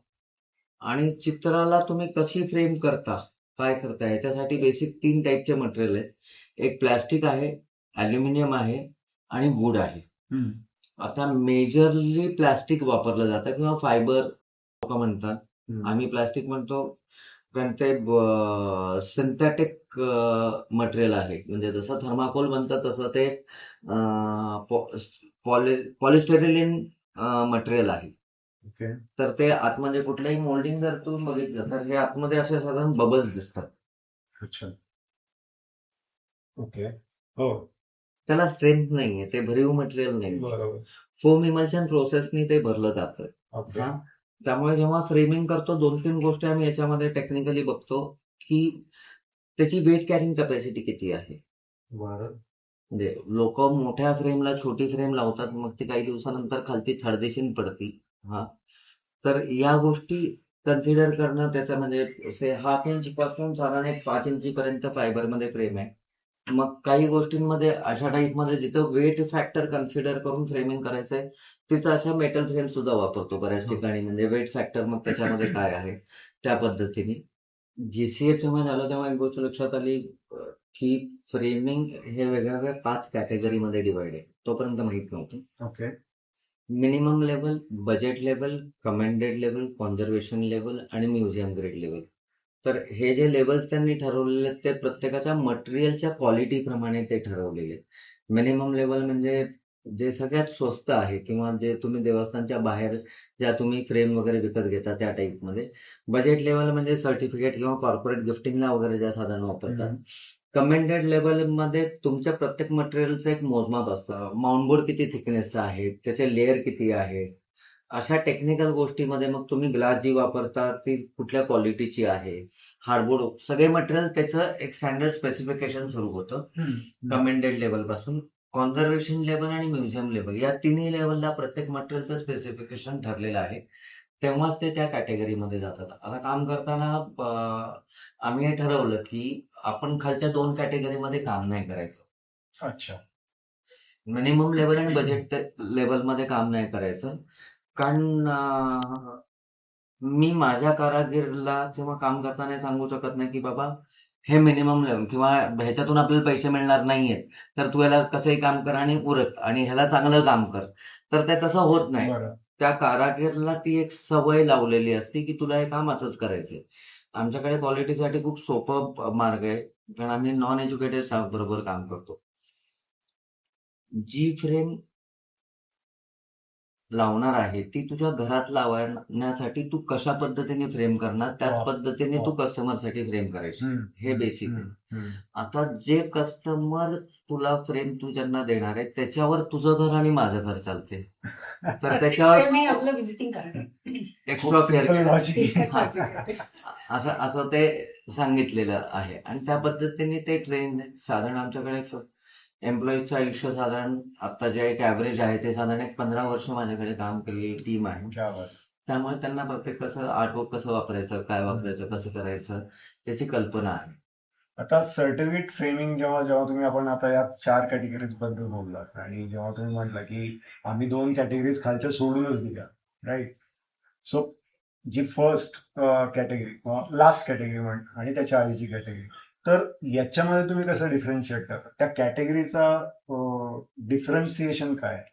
[SPEAKER 1] आणि चित्राला तुम्ही कशी फ्रेम करता, काय करता, याच्यासाठी बेसिक 3 टाईपचे मटेरियल आहेत. एक प्लास्टिक आहे, अल्युमिनियम आहे आणि वूड आहे. आता मेजरली प्लास्टिक वापरलं जातं किंवा फायबर लोक म्हणतात, आम्ही प्लास्टिक म्हणतो. कारण ते सिंथेटिक मटेरियल आहे. म्हणजे जसं थर्माकोल बनतं तसं ते पॉलिस्टेरिलिन मटेरियल आहे.
[SPEAKER 2] ओके.
[SPEAKER 1] तर ते आतमध्ये कुठलंही मोल्डिंग जर तुम्ही बघितलं तर हे आतमध्ये असे साधारण बबल्स दिसतात.
[SPEAKER 2] अच्छा. ओके. हो.
[SPEAKER 1] त्याला स्ट्रेंथ नाहीये, ते भरीव मटेरियल नाही.
[SPEAKER 2] बरोबर.
[SPEAKER 1] फोम इमल्शन प्रोसेसनी ते भरलं जातं.
[SPEAKER 2] ओके.
[SPEAKER 1] हा त्यामुळे जेव्हा फ्रेमिंग करतो 2-3 गोष्टी आम्ही याच्यामध्ये टेक्निकली बघतो की त्याची वेट कॅरिंग कॅपॅसिटी किती आहे.
[SPEAKER 2] बरं.
[SPEAKER 1] म्हणजे लोक मोठ्या फ्रेमला छोटी फ्रेम लावतात, मग ती काही दिवसानंतर खालती थडदिशीन पडती. हा तर या गोष्टी कन्सिडर करणं त्याचं म्हणजे असे 1/2 इंच पासून साधारण एक 5 इंचीपर्यंत फायबरमध्ये फ्रेम आहे. मग काही गोष्टींमध्ये अशा टाईपमध्ये जिथं वेट फॅक्टर कन्सिडर करून फ्रेमिंग करायचं आहे तिथं अशा मेटल फ्रेम सुद्धा वापरतो बऱ्याच ठिकाणी. म्हणजे वेट फॅक्टर मग त्याच्यामध्ये काय आहे त्या पद्धतीने. जीसीए जेव्हा झालं तेव्हा एक गोष्ट लक्षात आली की फ्रेमिंग हे वेगवेगळ्या 5 कॅटेगरीमध्ये डिवाइड आहे. तोपर्यंत माहित नव्हतं.
[SPEAKER 2] Okay.
[SPEAKER 1] Minimum level, budget level, commended level, conservation level आणि म्युझियम ग्रेड लेवल. तर हे जे लेवल्स त्यांनी ठरवलेले आहेत ते प्रत्येकाच्या मटेरियलच्या क्वालिटीप्रमाणे ते ठरवलेले आहेत. मिनिमम लेवल म्हणजे जे सगळ्यात स्वस्त आहे किंवा जे तुम्ही देवस्थानच्या बाहेर ज्या तुम्ही फ्रेम वगैरे विकत घेता त्या टाईपमध्ये. बजेट लेवल म्हणजे सर्टिफिकेट किंवा कॉर्पोरेट गिफ्टिंगला वगैरे ज्या साधारण वापरतात. कमेंडेड लेवलमध्ये तुमच्या प्रत्येक मटेरियलचं एक मोजमाप असतं. माउंटबोर्ड किती थिकनेसचा आहे, त्याचे लेअर किती आहे, अशा टेक्निकल गोष्टीमध्ये मग तुम्ही ग्लास जी वापरता ती कुठल्या क्वालिटीची आहे, हार्डबोर्ड सगळे मटेरियल त्याचं एक स्टँडर्ड स्पेसिफिकेशन सुरू होतं कमेंडेड लेवलपासून. कॉन्झर्वेशन लेवल आणि म्युझियम लेवल या तिन्ही लेवलला प्रत्येक मटेरियलचं स्पेसिफिकेशन ठरलेलं आहे. तेव्हाच ते त्या कॅटेगरीमध्ये जातात. आता काम करताना आम्ही हे ठरवलं की आपण खालच्या 2 कॅटेगरीमध्ये काम नाही करायचं.
[SPEAKER 2] अच्छा.
[SPEAKER 1] मिनिमम लेवल आणि बजेट लेवलमध्ये काम नाही करायचं. कारण मी माझ्या कारागीरला किंवा काम करताना सांगू शकत नाही की बाबा हे मिनिमम लेवल किंवा ह्याच्यातून आपल्याला पैसे मिळणार नाहीयेत तर तू याला कसंही काम कर आणि उरक आणि ह्याला चांगलं काम कर. तर ते तसं होत नाही.
[SPEAKER 2] बरं.
[SPEAKER 1] त्या कारागीरला ती एक सवय लावलेली असते की तुला हे काम असंच करायचंय. आमच्याकडे क्वालिटीसाठी खूप सोपं मार्ग आहे. कारण आम्ही नॉन एज्युकेटेड स्टाफ बरोबर काम करतो. जी फ्रेम लावणार आहे ती तुझ्या घरात लावण्यासाठी तू कशा पद्धतीने फ्रेम करणार त्याच
[SPEAKER 2] वा.
[SPEAKER 1] पद्धतीने तू
[SPEAKER 2] वा.
[SPEAKER 1] कस्टमरसाठी फ्रेम करायची. हे
[SPEAKER 2] हम्म.
[SPEAKER 1] बेसिक आहे.
[SPEAKER 2] हम्म.
[SPEAKER 1] आता जे कस्टमर तुला फ्रेम तू ज्यांना देणार आहे त्याच्यावर तुझं घर आणि माझं घर चालते. तर त्याच्यावर
[SPEAKER 3] मी आपलं विजिटिंग करायचं
[SPEAKER 1] एक्स्ट्रा केअर
[SPEAKER 2] simple logic आहे.
[SPEAKER 3] Simple logic आहे ते.
[SPEAKER 1] असं ते सांगितलेलं आहे आणि त्या पद्धतीने ते ट्रेंड साधारण आमच्याकडे एम्प्लॉईजचं आयुष्य साधारण आता जे एक ॲव्हरेज आहे ते साधारण एक 15 वर्ष माझ्याकडे काम केलेली टीम आहे.
[SPEAKER 2] क्या बात.
[SPEAKER 1] त्यामुळे त्यांना प्रत्येक कसं आर्टवर्क कसं वापरायचं, काय वापरायचं, कसं करायचं त्याची कल्पना आहे.
[SPEAKER 2] आता सर्टिफिकेट फ्रेमिंग जेव्हा जेव्हा तुम्ही आपण आता या 4 कॅटेगरीज बद्दल बोललात आणि जेव्हा तुम्ही म्हटलं की आम्ही 2 कॅटेगरीज खालच्या सोडूनच दिल्या, राईट. सो जी फर्स्ट कॅटेगरी लास्ट कॅटेगरी म्हण आणि त्याच्या आधीची कॅटेगरी, तर याच्यामध्ये तुम्ही कसं डिफरन्शिएट करता? त्या कॅटेगरीचा डिफरन्सिएशन काय आहे?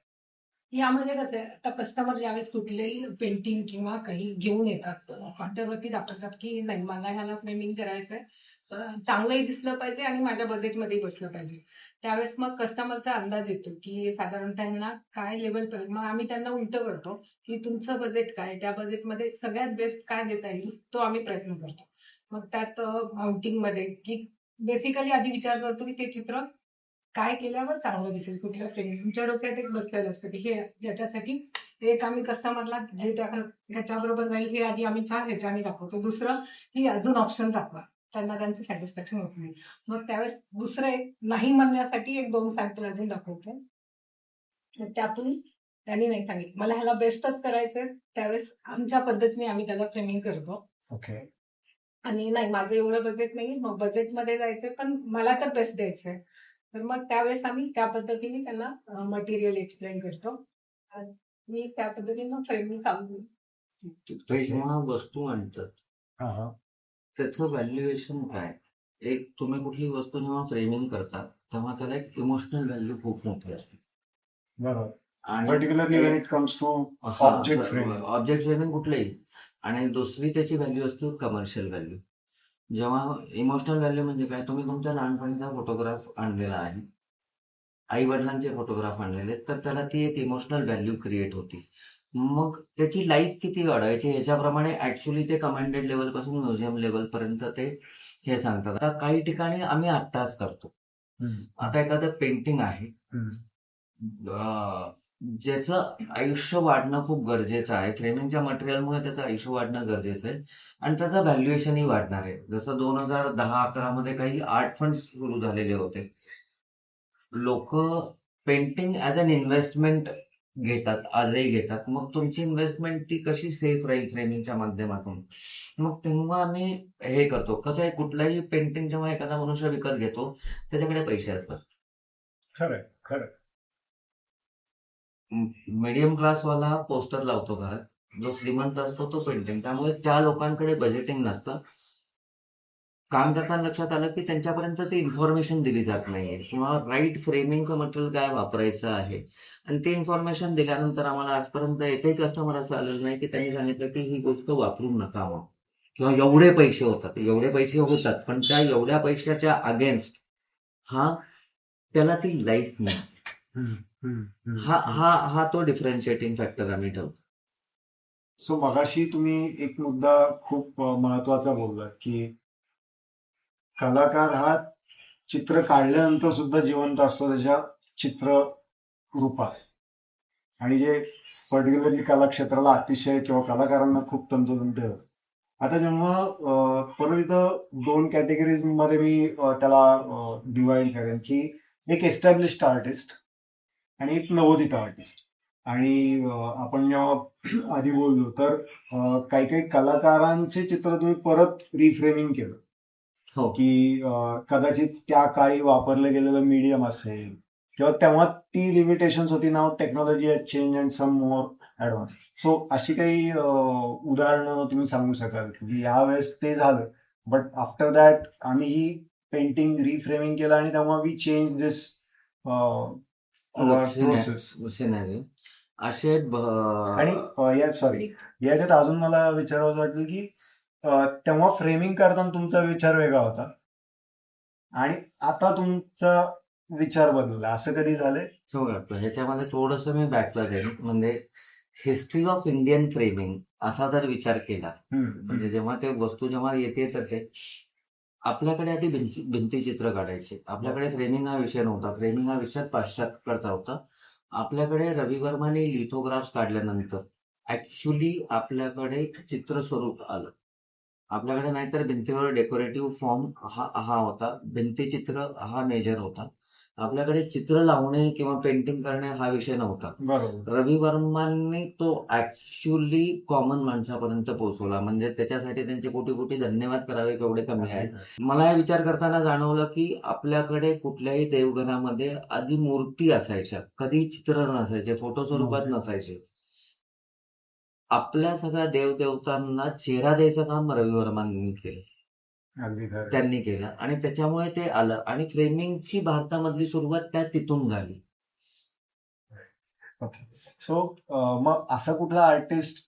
[SPEAKER 3] यामध्ये कसं आहे, आता कस्टमर ज्यावेळेस कुठलेही पेंटिंग किंवा काही घेऊन येतात कॉन्टरवरती दाखवतात की नाही मला ह्याला फ्रेमिंग करायचंय, चांगलंही दिसलं पाहिजे आणि माझ्या बजेटमध्येही बसलं पाहिजे. त्यावेळेस मग कस्टमरचा अंदाज येतो की साधारणतः ह्यांना काय लेवल पाहिजे. मग आम्ही त्यांना उलटं करतो की तुमचं बजेट काय, त्या बजेटमध्ये सगळ्यात बेस्ट काय देता येईल तो आम्ही प्रयत्न करतो. मग त्यात माउंटिंगमध्ये की बेसिकली आधी विचार करतो की ते चित्र काय केल्यावर चांगलं दिसेल, कुठल्या फ्रेम. तुमच्या डोक्यात एक बसलेलं असतं की हे याच्यासाठी एक आम्ही कस्टमरला जे त्या ह्याच्याबरोबर जाईल हे आधी आम्ही 4 ह्याच्याने दाखवतो. दुसरं की अजून ऑप्शन दाखवा, त्यांना त्यांचं सॅटिस्फॅक्शन होत नाही. मग त्यावेळेस दुसरं एक नाही म्हणण्यासाठी 1-2 सॅम्पल अजून दाखवते. त्यातून त्यांनी नाही सांगितलं मला ह्याला बेस्टच करायचंय, त्यावेळेस आमच्या पद्धतीने आम्ही त्याला फ्रेमिंग करतो.
[SPEAKER 2] ओके.
[SPEAKER 3] आणि नाही माझं एवढं बजेट नाही, मग बजेटमध्ये जायचंय पण मला तर बेस्ट द्यायचंय, तर मग त्यावेळेस आम्ही त्या पद्धतीने त्यांना मटेरियल एक्सप्लेन करतो आणि त्या पद्धतीने फ्रेमिंग चालू.
[SPEAKER 1] ते जेव्हा वस्तू आणतात
[SPEAKER 2] हा हा.
[SPEAKER 1] त्याचं व्हॅल्युएशन काय. एक तुम्ही कुठली वस्तू जेव्हा फ्रेमिंग करता तेव्हा त्याला एक इमोशनल व्हॅल्यू खूप मोठी असते.
[SPEAKER 2] बरोबर.
[SPEAKER 1] आणि
[SPEAKER 2] particularly when it comes to object framing.
[SPEAKER 1] Object framing कुठलंही. आणि दुसरी त्याची व्हॅल्यू असते कमर्शियल व्हॅल्यू. जेव्हा इमोशनल व्हॅल्यू म्हणजे काय, तुम्ही तुमच्या लहानपणीचा फोटोग्राफ आणलेला आहे, आई वडिलांचे फोटोग्राफ आणलेले, तर त्याला ती एक इमोशनल व्हॅल्यू क्रिएट होती. मग त्याची लाईफ किती वाढवायची ह्याच्याप्रमाणे ऍक्च्युली ते कमांडेड लेवल पासून म्युझियम लेवल पर्यंत ते हे सांगतात. आता काही ठिकाणी आम्ही आत्ताच करतो. आता एखादं पेंटिंग आहे, ज्याचं आयुष्य वाढणं खूप गरजेचं आहे. फ्रेमिंगच्या मटेरियलमुळे त्याचं आयुष्य वाढणं गरजेचं आहे आणि त्याचं व्हॅल्युएशनही वाढणार आहे. जसं 2010-11 मध्ये काही आर्ट फंड सुरू झालेले होते. लोक पेंटिंग ऍज अन इन्व्हेस्टमेंट घेतात, आजही घेतात. मग तुमची इन्व्हेस्टमेंट ती कशी सेफ राहील फ्रेमिंगच्या माध्यमातून. मग तेव्हा आम्ही हे करतो. कसं आहे, कुठलाही पेंटिंग जेव्हा एखादा मनुष्य विकत घेतो त्याच्याकडे पैसे असतात.
[SPEAKER 2] खरंय खरं.
[SPEAKER 1] मीडियम क्लासवाला पोस्टर लावतो घरात, जो श्रीमंत असतो तो पेंटिंग. त्यामुळे त्या लोकांकडे बजेटिंग नसतं. काम करताना लक्षात आलं की त्यांच्यापर्यंत ती इन्फॉर्मेशन दिली जात नाहीये किंवा राईट फ्रेमिंगचं मटेरियल काय वापरायचं आहे. आणि ती इन्फॉर्मेशन दिल्यानंतर आम्हाला आजपर्यंत एकही कस्टमर असं आलेलं नाही की त्यांनी सांगितलं की ही गोष्ट वापरू नका मग, किंवा एवढे पैसे होतात. एवढे पैसे होतात पण त्या एवढ्या पैशाच्या अगेन्स्ट त्याला ती लाईफ नाही. हा तो डिफरन्शिएटिंग फॅक्टर आम्ही ठेवतो.
[SPEAKER 2] सो मगाशी तुम्ही एक मुद्दा खूप महत्वाचा बोललात की कलाकार हा चित्र काढल्यानंतर सुद्धा जिवंत असतो त्याच्या चित्र रूपात. आणि जे पर्टिक्युलरली कला क्षेत्राला अतिशय किंवा कलाकारांना खूप तंतोतंत होतं. आता जेव्हा परत इथं 2 कॅटेगरीज मध्ये मी त्याला डिवाइड करेन की एक एस्टॅब्लिश्ड आर्टिस्ट आणि एक नवोदित आर्टिस्ट. आणि आपण जेव्हा आधी बोललो तर काही काही कलाकारांचे चित्र तुम्ही परत रिफ्रेमिंग केलं
[SPEAKER 1] हो.
[SPEAKER 2] की कदाचित त्या काळी वापरलं गेलेलं मीडियम असेल किंवा तेव्हा ती लिमिटेशन्स होती. Now technology has change and some more advance. So अशी काही उदाहरणं तुम्ही सांगू शकाल की यावेळेस ते झालं बट आफ्टर दॅट आम्ही ही पेंटिंग रिफ्रेमिंग केलं आणि तेव्हा we change this process.
[SPEAKER 1] Scenario असे
[SPEAKER 2] आणि सॉरी याच्यात अजून मला विचारावं वाटलं की तेव्हा फ्रेमिंग करताना तुमचा विचार वेगळा होता आणि आता तुमचा विचार बदलला, असं कधी झालंय?
[SPEAKER 1] हो, ह्याच्यामध्ये थोडस मी बॅकला जाईन. म्हणजे हिस्ट्री ऑफ इंडियन फ्रेमिंग असा जर विचार केला, म्हणजे जेव्हा ते वस्तू जेव्हा येते तर ते आपल्याकडे आधी भिंती चित्र काढायचे. आपल्याकडे फ्रेमिंग हा विषय नव्हता. फ्रेमिंग हा विषय पाश्चात्कडचा होता. आपल्याकडे रवी वर्माने लिथोग्राफ्स काढल्यानंतर ऍक्च्युली आपल्याकडे चित्र स्वरूप आलं. आपल्याकडे नाहीतर भिंतीवर डेकोरेटिव्ह फॉर्म हा होता, भिंतीचित्र हा मेजर होता. आपल्याकडे चित्र लावणे किंवा पेंटिंग करणे हा विषय नव्हता.
[SPEAKER 2] बरोबर.
[SPEAKER 1] रवी वर्मांनी तो ऍक्च्युली कॉमन माणसापर्यंत पोहोचवला. म्हणजे त्याच्यासाठी त्यांचे कोटी कोटी धन्यवाद करावे केवढे कमी आहेत. मला हे विचार करताना जाणवलं की आपल्याकडे कुठल्याही देवघरामध्ये आधी मूर्ती असायच्या, कधी चित्र नसायचे, फोटो स्वरूपात नसायचे. आपल्या सगळ्या देवदेवतांना चेहरा द्यायचं काम रवी वर्मांनी केलं, त्यांनी केलं आणि त्याच्यामुळे ते आलं. आणि फ्रेमिंगची भारतामधली सुरुवात त्या तिथून झाली.
[SPEAKER 2] ओके. सो मग असा कुठला आर्टिस्ट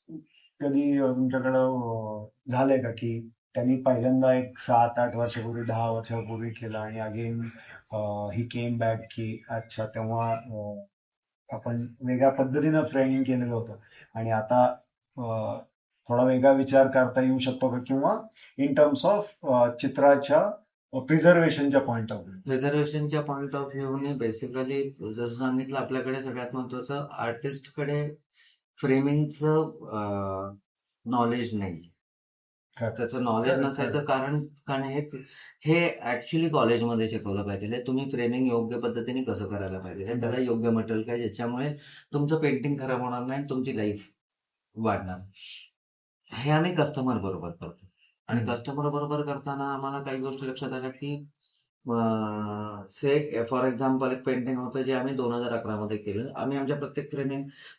[SPEAKER 2] कधी तुमच्याकडं झालंय का की त्यांनी पहिल्यांदा एक 7-8 वर्षापूर्वी 10 वर्षापूर्वी केलं आणि अगेन ही केम बॅक की अच्छा तेव्हा आपण वेगळ्या पद्धतीनं फ्रेमिंग केलेलं होतं आणि आता थोडा वेगळा विचार करता येऊ शकतो का, किंवा इन टर्म्स ऑफ चित्राच्या प्रिझर्वेशनच्या पॉइंट ऑफ व्ह्यू?
[SPEAKER 1] प्रिझर्वेशनच्या पॉइंट ऑफ व्ह्यूने बेसिकली जसं सांगितलं, आपल्याकडे सगळ्यात महत्वाचं आर्टिस्टकडे फ्रेमिंगचं नॉलेज नाही. त्याचं नॉलेज नसायचं कारण हे ऍक्च्युली कॉलेजमध्ये शिकवलं पाहिजे. तुम्ही फ्रेमिंग योग्य पद्धतीने कसं करायला पाहिजे, त्याला योग्य मटेरियल काय ज्याच्यामुळे तुमचं पेंटिंग खराब होणार नाही, तुमची लाईफ वाढणार. हे आम्ही कस्टमर बरोबर करतो. आणि कस्टमर बरोबर करताना आम्हाला काही गोष्टी लक्षात आल्या की से फॉर एक्झाम्पल एक पेंटिंग होतं जे आम्ही 2011 मध्ये केलं. आम्ही आमच्या प्रत्येक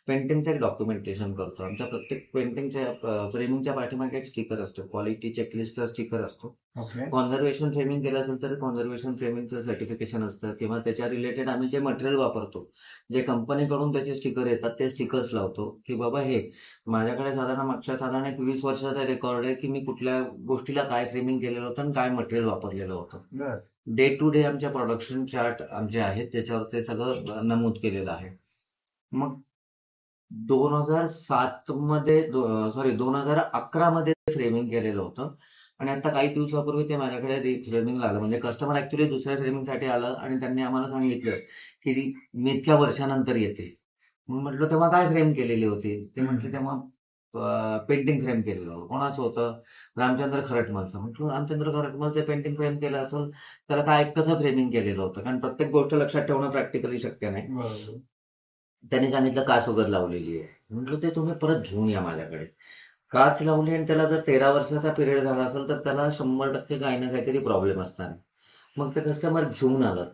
[SPEAKER 1] पेंटिंगचं एक डॉक्युमेंटेशन करतो. आमच्या प्रत्येक पेंटिंगच्या फ्रेमिंगच्या पाठीमागे एक स्टिकर असतो. क्वालिटी चेकलिस्टचा स्टिकर असतो.
[SPEAKER 2] ओके.
[SPEAKER 1] कॉन्झर्वेशन फ्रेमिंग केलं असेल तर कॉन्झर्वेशन फ्रेमिंगचं सर्टिफिकेशन असतं किंवा त्याच्या रिलेटेड आम्ही जे मटेरियल वापरतो, जे कंपनीकडून त्याचे स्टिकर येतात ते स्टिकर्स लावतो की बाबा हे माझ्याकडे साधारण एक 20 वर्षाचा रेकॉर्ड आहे की मी कुठल्या गोष्टीला काय फ्रेमिंग केलेलं होतं आणि काय मटेरियल वापरलेलं होतं.
[SPEAKER 2] बर.
[SPEAKER 1] डे टू डे आमच्या प्रोडक्शन चार्ट आमचे आहेत त्याच्यावर ते सगळं नमूद केलेलं आहे. मग 2007 मध्ये 2011 मध्ये फ्रेमिंग केलेलं होतं आणि आता काही दिवसापूर्वी ते माझ्याकडे फ्रेमिंगला आलं. म्हणजे कस्टमर ऍक्च्युली दुसऱ्या फ्रेमिंगसाठी आलं आणि त्यांनी आम्हाला सांगितलं की मी इतक्या वर्षानंतर येते. मग म्हटलं तेव्हा काय फ्रेम केलेली होती? ते म्हटले तेव्हा पेंटिंग फ्रेम केलेलं होतं. कोणाचं होतं? रामचंद्र खरटमलचं. म्हटलं रामचंद्र खरटमलचं पेंटिंग फ्रेम केलं असेल त्याला काय कसं फ्रेमिंग केलेलं होतं? कारण प्रत्येक गोष्ट लक्षात ठेवणं प्रॅक्टिकली शक्य नाही.
[SPEAKER 2] बरोबर.
[SPEAKER 1] त्यांनी सांगितलं काच वगैरे लावलेली आहे. म्हटलं ते तुम्ही परत घेऊन या माझ्याकडे. काच लावली आणि त्याला जर 13 वर्षाचा पिरियड झाला असेल तर त्याला 100% काही ना काहीतरी प्रॉब्लेम असणार आहे. मग ते कस्टमर घेऊन आलं.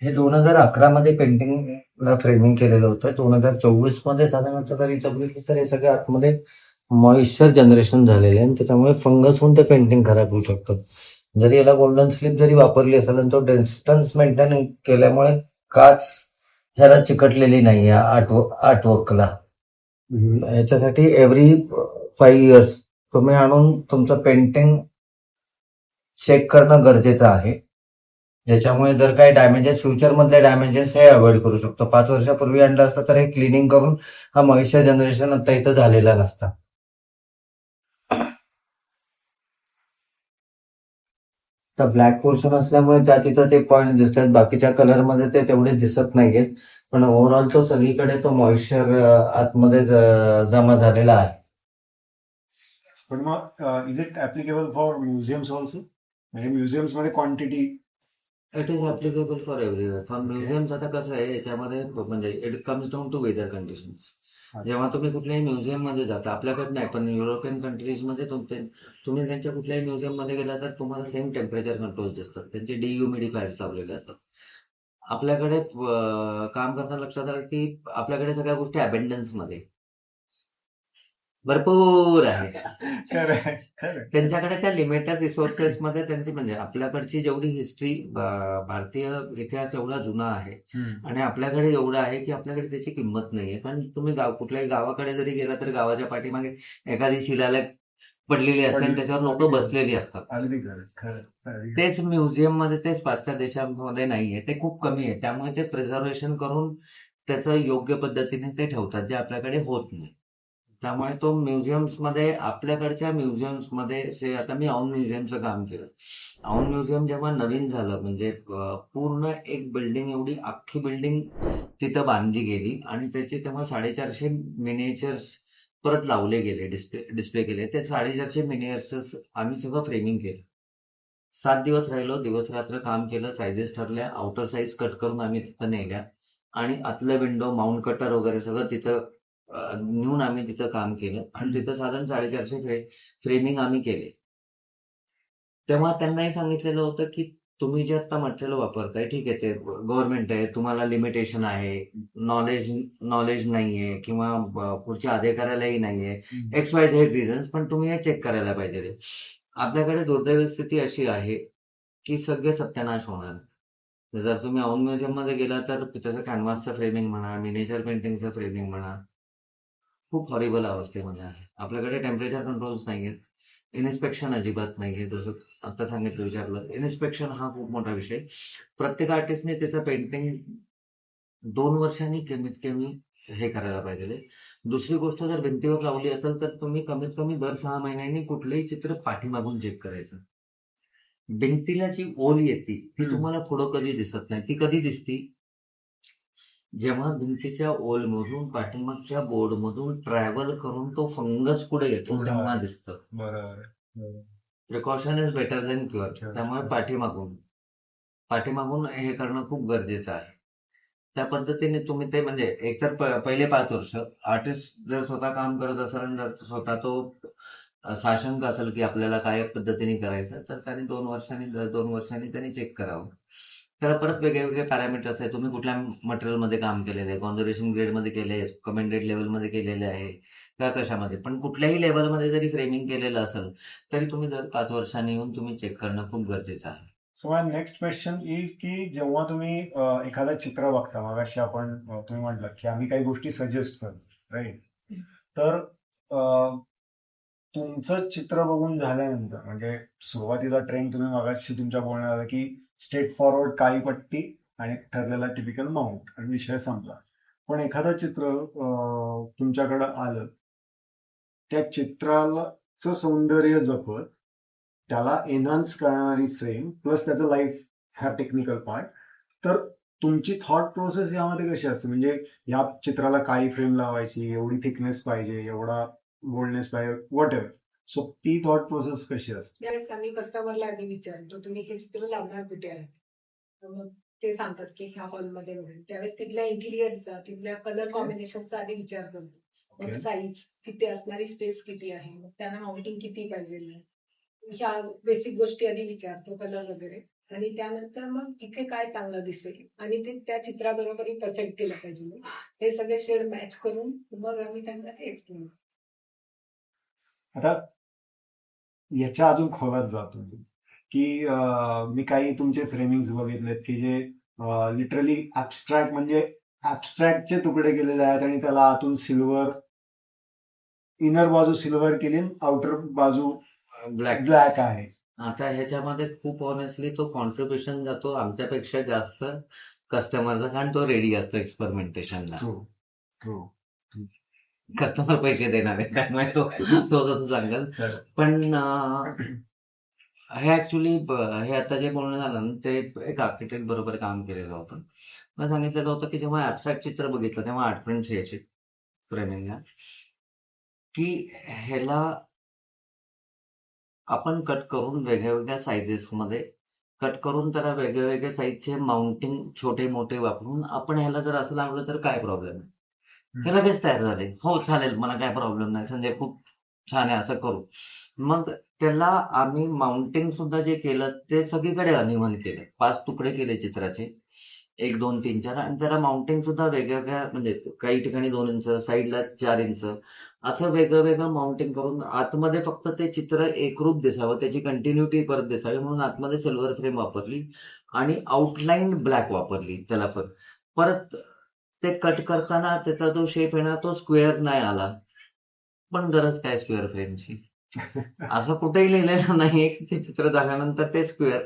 [SPEAKER 1] हे 2011 मध्ये पेंटिंगला फ्रेमिंग केलेलं होतं. 2024 मध्ये साधारणतः जर इथं बघितलं तर हे सगळे आतमध्ये मॉइश्चर जनरेशन झालेले आहे आणि त्याच्यामुळे फंगस होऊन ते पेंटिंग खराब होऊ शकतं. जरी याला गोल्डन स्लिप जरी वापरली असेल आणि तो डिस्टन्स मेंटेन केल्यामुळे काच ह्याला चिकटलेली नाही आर्टवर्कला. याच्यासाठी एव्हरी 5 इयर्स तुम्ही आणून तुमचं पेंटिंग चेक करणं गरजेचं आहे. ज्याच्यामुळे जर काही डॅमेजेस फ्युचरमधले डॅमेजेस हे अवॉइड करू शकतो. 5 वर्षापूर्वी आणलं असतं तर हे क्लिनिंग करून हा मॉइश्चर जनरेशन आता इथं झालेला नसता. तर ब्लॅक पोर्शन असल्यामुळे त्या तिथं ते पॉइंट दिसतात. बाकीच्या कलरमध्ये ते तेवढे दिसत नाहीयेत. पण ओव्हरऑल तो सगळीकडे तो मॉइश्चर आतमध्ये जमा झालेला आहे.
[SPEAKER 2] पण मग is it applicable for museums also? म्हणजे म्युझियम्स मध्ये quantity
[SPEAKER 1] it is applicable for everywhere. For
[SPEAKER 2] Okay.
[SPEAKER 1] Museums आता कसं आहे याच्यामध्ये म्हणजे it comes down to weather conditions. जेव्हा तुम्ही कुठल्याही म्युझियम मध्ये जाता आपल्याकडे नाही पण युरोपियन कंट्रीजमध्ये तुम्ही त्यांच्या कुठल्याही म्युझियम मध्ये गेला तर तुम्हाला सेम टेम्परेचर कंट्रोल्स दिसतात. त्यांचे डिह्युमिडिफायर्स लावलेले असतात. आपल्याकडे काम करताना लक्षात आलं की आपल्याकडे सगळ्या गोष्टी अबेंडन्स मध्ये भरपूर आहे.
[SPEAKER 2] खरं
[SPEAKER 1] त्यांच्याकडे त्या लिमिटेड रिसोर्सेस मध्ये त्यांची म्हणजे आपल्याकडची जेवढी हिस्ट्री भारतीय इतिहास एवढा जुना आहे आणि आपल्याकडे एवढं आहे की आपल्याकडे त्याची किंमत नाहीये. कारण तुम्ही कुठल्याही गावाकडे जरी गेला तर गावाच्या पाठीमागे एखादी शिलालेख पडलेली असते आणि त्याच्यावर लोक बसलेली असतात.
[SPEAKER 2] अगदी खरं.
[SPEAKER 1] तेच म्युझियम मध्ये तेच पाश्चात्य देशांमध्ये नाहीये. ते खूप कमी आहे. त्यामुळे ते प्रिझर्वेशन करून त्याचं योग्य पद्धतीने ते ठेवतात जे आपल्याकडे होत नाही. त्यामुळे तो म्युझियम्समध्ये आपल्याकडच्या म्युझियम्समध्ये जे आता मी औंध म्युझियमचं काम केलं. औंध म्युझियम जेव्हा नवीन झालं म्हणजे पूर्ण एक बिल्डिंग एवढी अख्खी बिल्डिंग तिथं बांधली गेली आणि त्याचे तेव्हा 450 मिनिएचर्स परत लावले गेले डिस्प्ले केले. ते 450 मिनिएचर्स आम्ही सगळं फ्रेमिंग केलं. 7 दिवस राहिलो. दिवस रात्र काम केलं. सायझेस ठरल्या. आउटर साईज कट करून आम्ही तिथं नेल्या आणि आतलं विंडो माउंट कटर वगैरे सगळं तिथं नेऊन आम्ही तिथं काम केलं आणि तिथं साधारण 450 फ्रेमिंग आम्ही केले. तेव्हा त्यांनाही सांगितलेलं होतं की तुम्ही जे आता मटेरियल वापरताय ठीक आहे ते गव्हर्नमेंट आहे तुम्हाला लिमिटेशन आहे नॉलेज नाहीये किंवा पुढच्या अधिकाऱ्यालाही नाहीये XYZ रिझन्स पण तुम्ही हे चेक करायला पाहिजे. आपल्याकडे दुर्दैवी स्थिती अशी आहे की सगळे सत्यानाश होणार. जर तुम्ही औंध म्युझियम मध्ये गेला तर त्याचं कॅनव्हासचं फ्रेमिंग म्हणा मिनिएचर पेंटिंगचं फ्रेमिंग म्हणा खूप हॉरिबल अवस्थेमध्ये आहे. आपल्याकडे टेम्परेचर कंट्रोल्स नाहीयेत. इन्स्पेक्शन अजिबात नाहीये. जसं आता सांगितलं विचारलं इन्स्पेक्शन हा खूप मोठा विषय. प्रत्येक आर्टिस्टने त्याचं पेंटिंग 2 वर्षांनी कमीत कमी हे करायला पाहिजे. दुसरी गोष्ट जर भिंतीवर लावली असेल तर तुम्ही कमीत कमी दर 6 महिन्यांनी कुठलंही चित्र पाठीमागून चेक करायचं. भिंतीला जी ओल येते ती तुम्हाला पुढं कधी दिसत नाही. ती कधी दिसती जेव्हा भिंतीच्या ओलमधून पाठीमागच्या बोर्डमधून ट्रॅव्हल करून तो फंगस पुढे येतो तेव्हा दिसतं.
[SPEAKER 2] बरोबर.
[SPEAKER 1] Precaution is better than cure. त्यामुळे पाठीमागून हे करणं खूप गरजेचं आहे. त्या पद्धतीने तुम्ही ते म्हणजे एकतर पहिले 5 वर्ष आर्टिस्ट जर स्वतः काम करत असेल आणि जर स्वतः तो साशंक असेल की आपल्याला काय पद्धतीने करायचं, तर त्याने 2 वर्षांनी त्यांनी चेक करावं. त्याला परत वेगळे पॅरामीटर्स आहे. तुम्ही कुठल्या मटेरियलमध्ये काम केलेलं आहे, कॉन्झर्वेशन ग्रेडमध्ये केले आहे, कमेंडेड लेवलमध्ये केलेले आहे का कशामध्ये. पण कुठल्याही लेवलमध्ये जरी फ्रेमिंग केलेलं असेल तरी तुम्ही दर 5 वर्षांनी येऊन तुम्ही चेक करणं खूप गरजेचं आहे.
[SPEAKER 2] So my next question is की जेव्हा तुम्ही एखादं चित्र बघता, मगाशी तुम्ही म्हटलं की आम्ही काही गोष्टी सजेस्ट करतो, राईट? तर तुमचं चित्र बघून झाल्यानंतर, म्हणजे सुरुवातीचा ट्रेंड तुम्ही मगाशी तुमच्या बोलण्यात आला की स्ट्रेट फॉरवर्ड काळी पट्टी आणि ठरलेला टिपिकल माउंट आणि विषय संपला. पण एखादं चित्र तुमच्याकडं आलं, त्या चित्राचं सौंदर्य जपत त्याला एनहान्स करणारी फ्रेम प्लस त्याचं लाईफ हा टेक्निकल पार्ट, तर तुमची थॉट प्रोसेस यामध्ये कशी असते? म्हणजे या चित्राला काळी फ्रेम लावायची, एवढी थिकनेस पाहिजे, एवढा बोल्डनेस पाहिजे, व्हॉट एव्हर. सो ती थॉट प्रोसेस कशी असते?
[SPEAKER 3] त्यावेळेस आम्ही कस्टमरला आधी विचारतो, तुम्ही हे चित्र लावणार कुठे आहेत? तर मग ते सांगतात की ह्या हॉलमध्ये म्हणून. त्यावेळेस तिथल्या इंटिरियरचा, तिथल्या कलर कॉम्बिनेशनचा आधी विचार करतो. मग
[SPEAKER 2] Okay.
[SPEAKER 3] साईज, तिथे असणारी स्पेस किती आहे, मग त्यांना माउंटिंग किती पाहिजे, ह्या बेसिक गोष्टी आधी विचारतो, कलर वगैरे. आणि त्यानंतर मग इथे काय चांगलं दिसेल आणि ते त्या चित्राबरोबरही परफेक्ट केलं पाहिजे. हे सगळे शेड मॅच करून मग आम्ही त्यांना ते एक्सप्लेन.
[SPEAKER 2] आता याच्या अजून खोलात जातो की मी काही तुमचे फ्रेमिंग्स बघितलेत की जे लिटरली ऍबस्ट्रॅक्ट, म्हणजे ऍबस्ट्रॅक्टचे तुकडे केलेले आहेत आणि त्याला आतून सिल्वर, इनर बाजू सिल्वर केली, आउटर बाजू ब्लॅक आहे.
[SPEAKER 1] आता ह्याच्यामध्ये खूप ऑनेस्टली तो कॉन्ट्रीब्युशन जातो आमच्यापेक्षा जास्त कस्टमरचा, कारण तो रेडी असतो एक्सपेरिमेंटेशनला.
[SPEAKER 2] ट्रू.
[SPEAKER 1] कस्टमर पैसे देणार आहे त्यामुळे तो जसं सांगेल. पण हे ऍक्च्युली हे आता जे बोलणं झालं ना, ते एक आर्किटेक्ट बरोबर काम केलेलं होतं. मला सांगितलेलं होतं की जेव्हा ऍबस्ट्रॅक्ट चित्र बघितलं तेव्हा 8 प्रिंट्स यायचे फ्रेमिंगला, की ह्याला आपण कट करून वेगळ्या साईजेसमध्ये कट करून त्याला वेगळे साईजचे माउंटिंग छोटे मोठे वापरून आपण ह्याला जर असं लावलं तर काय प्रॉब्लेम आहे. ते लगेच तयार झाले. हो चालेल, मला काय प्रॉब्लेम नाही संजय, खूप छान आहे, असं करू. मग त्याला आम्ही माउंटिंग सुद्धा जे केलं ते सगळीकडे अनिवन केलं. 5 तुकडे केले चित्राचे, 1, 2, 3, 4, आणि त्याला माउंटिंग सुद्धा वेगवेगळ्या, म्हणजे काही ठिकाणी 2 इंच, साईडला 4 इंच, असं वेगळं माउंटिंग करून आतमध्ये फक्त ते चित्र एकरूप दिसावं, त्याची कंटिन्युटी परत दिसावी म्हणून आतमध्ये सिल्वर फ्रेम वापरली आणि आउटलाईन ब्लॅक वापरली. त्याला परत ते कट करताना त्याचा जो शेप आहे ना, तो स्क्वेअर नाही आला. पण गरज काय स्क्वेअर फ्रेमची? असं कुठेही लिहिलेलं नाहीये की ते चित्र झाल्यानंतर ते स्क्वेअर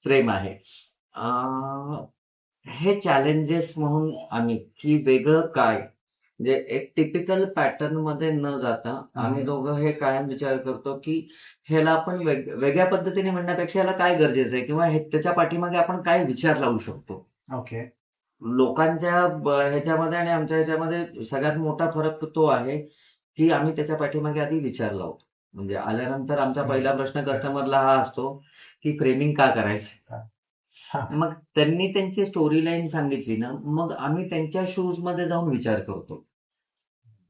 [SPEAKER 1] फ्रेम आहे. हे चॅलेंजेस म्हणून आम्ही की वेगळं काय, म्हणजे एक टिपिकल पॅटर्न मध्ये न जाता आम्ही दोघं हे कायम विचार करतो की ह्याला आपण वेगळ्या पद्धतीने म्हणण्यापेक्षा ह्याला काय गरजेचं आहे किंवा त्याच्या पाठीमागे आपण काय विचार लावू शकतो.
[SPEAKER 2] ओके.
[SPEAKER 1] लोकांच्या ह्याच्यामध्ये आणि आमच्या ह्याच्यामध्ये सगळ्यात मोठा फरक तो आहे की आम्ही त्याच्या पाठीमागे आधी विचार लावतो. म्हणजे आल्यानंतर आमचा पहिला प्रश्न कस्टमरला हा असतो की फ्रेमिंग का करायचं. मग त्यांनी त्यांची स्टोरी लाईन सांगितली ना, मग आम्ही त्यांच्या शूज मध्ये जाऊन विचार करतो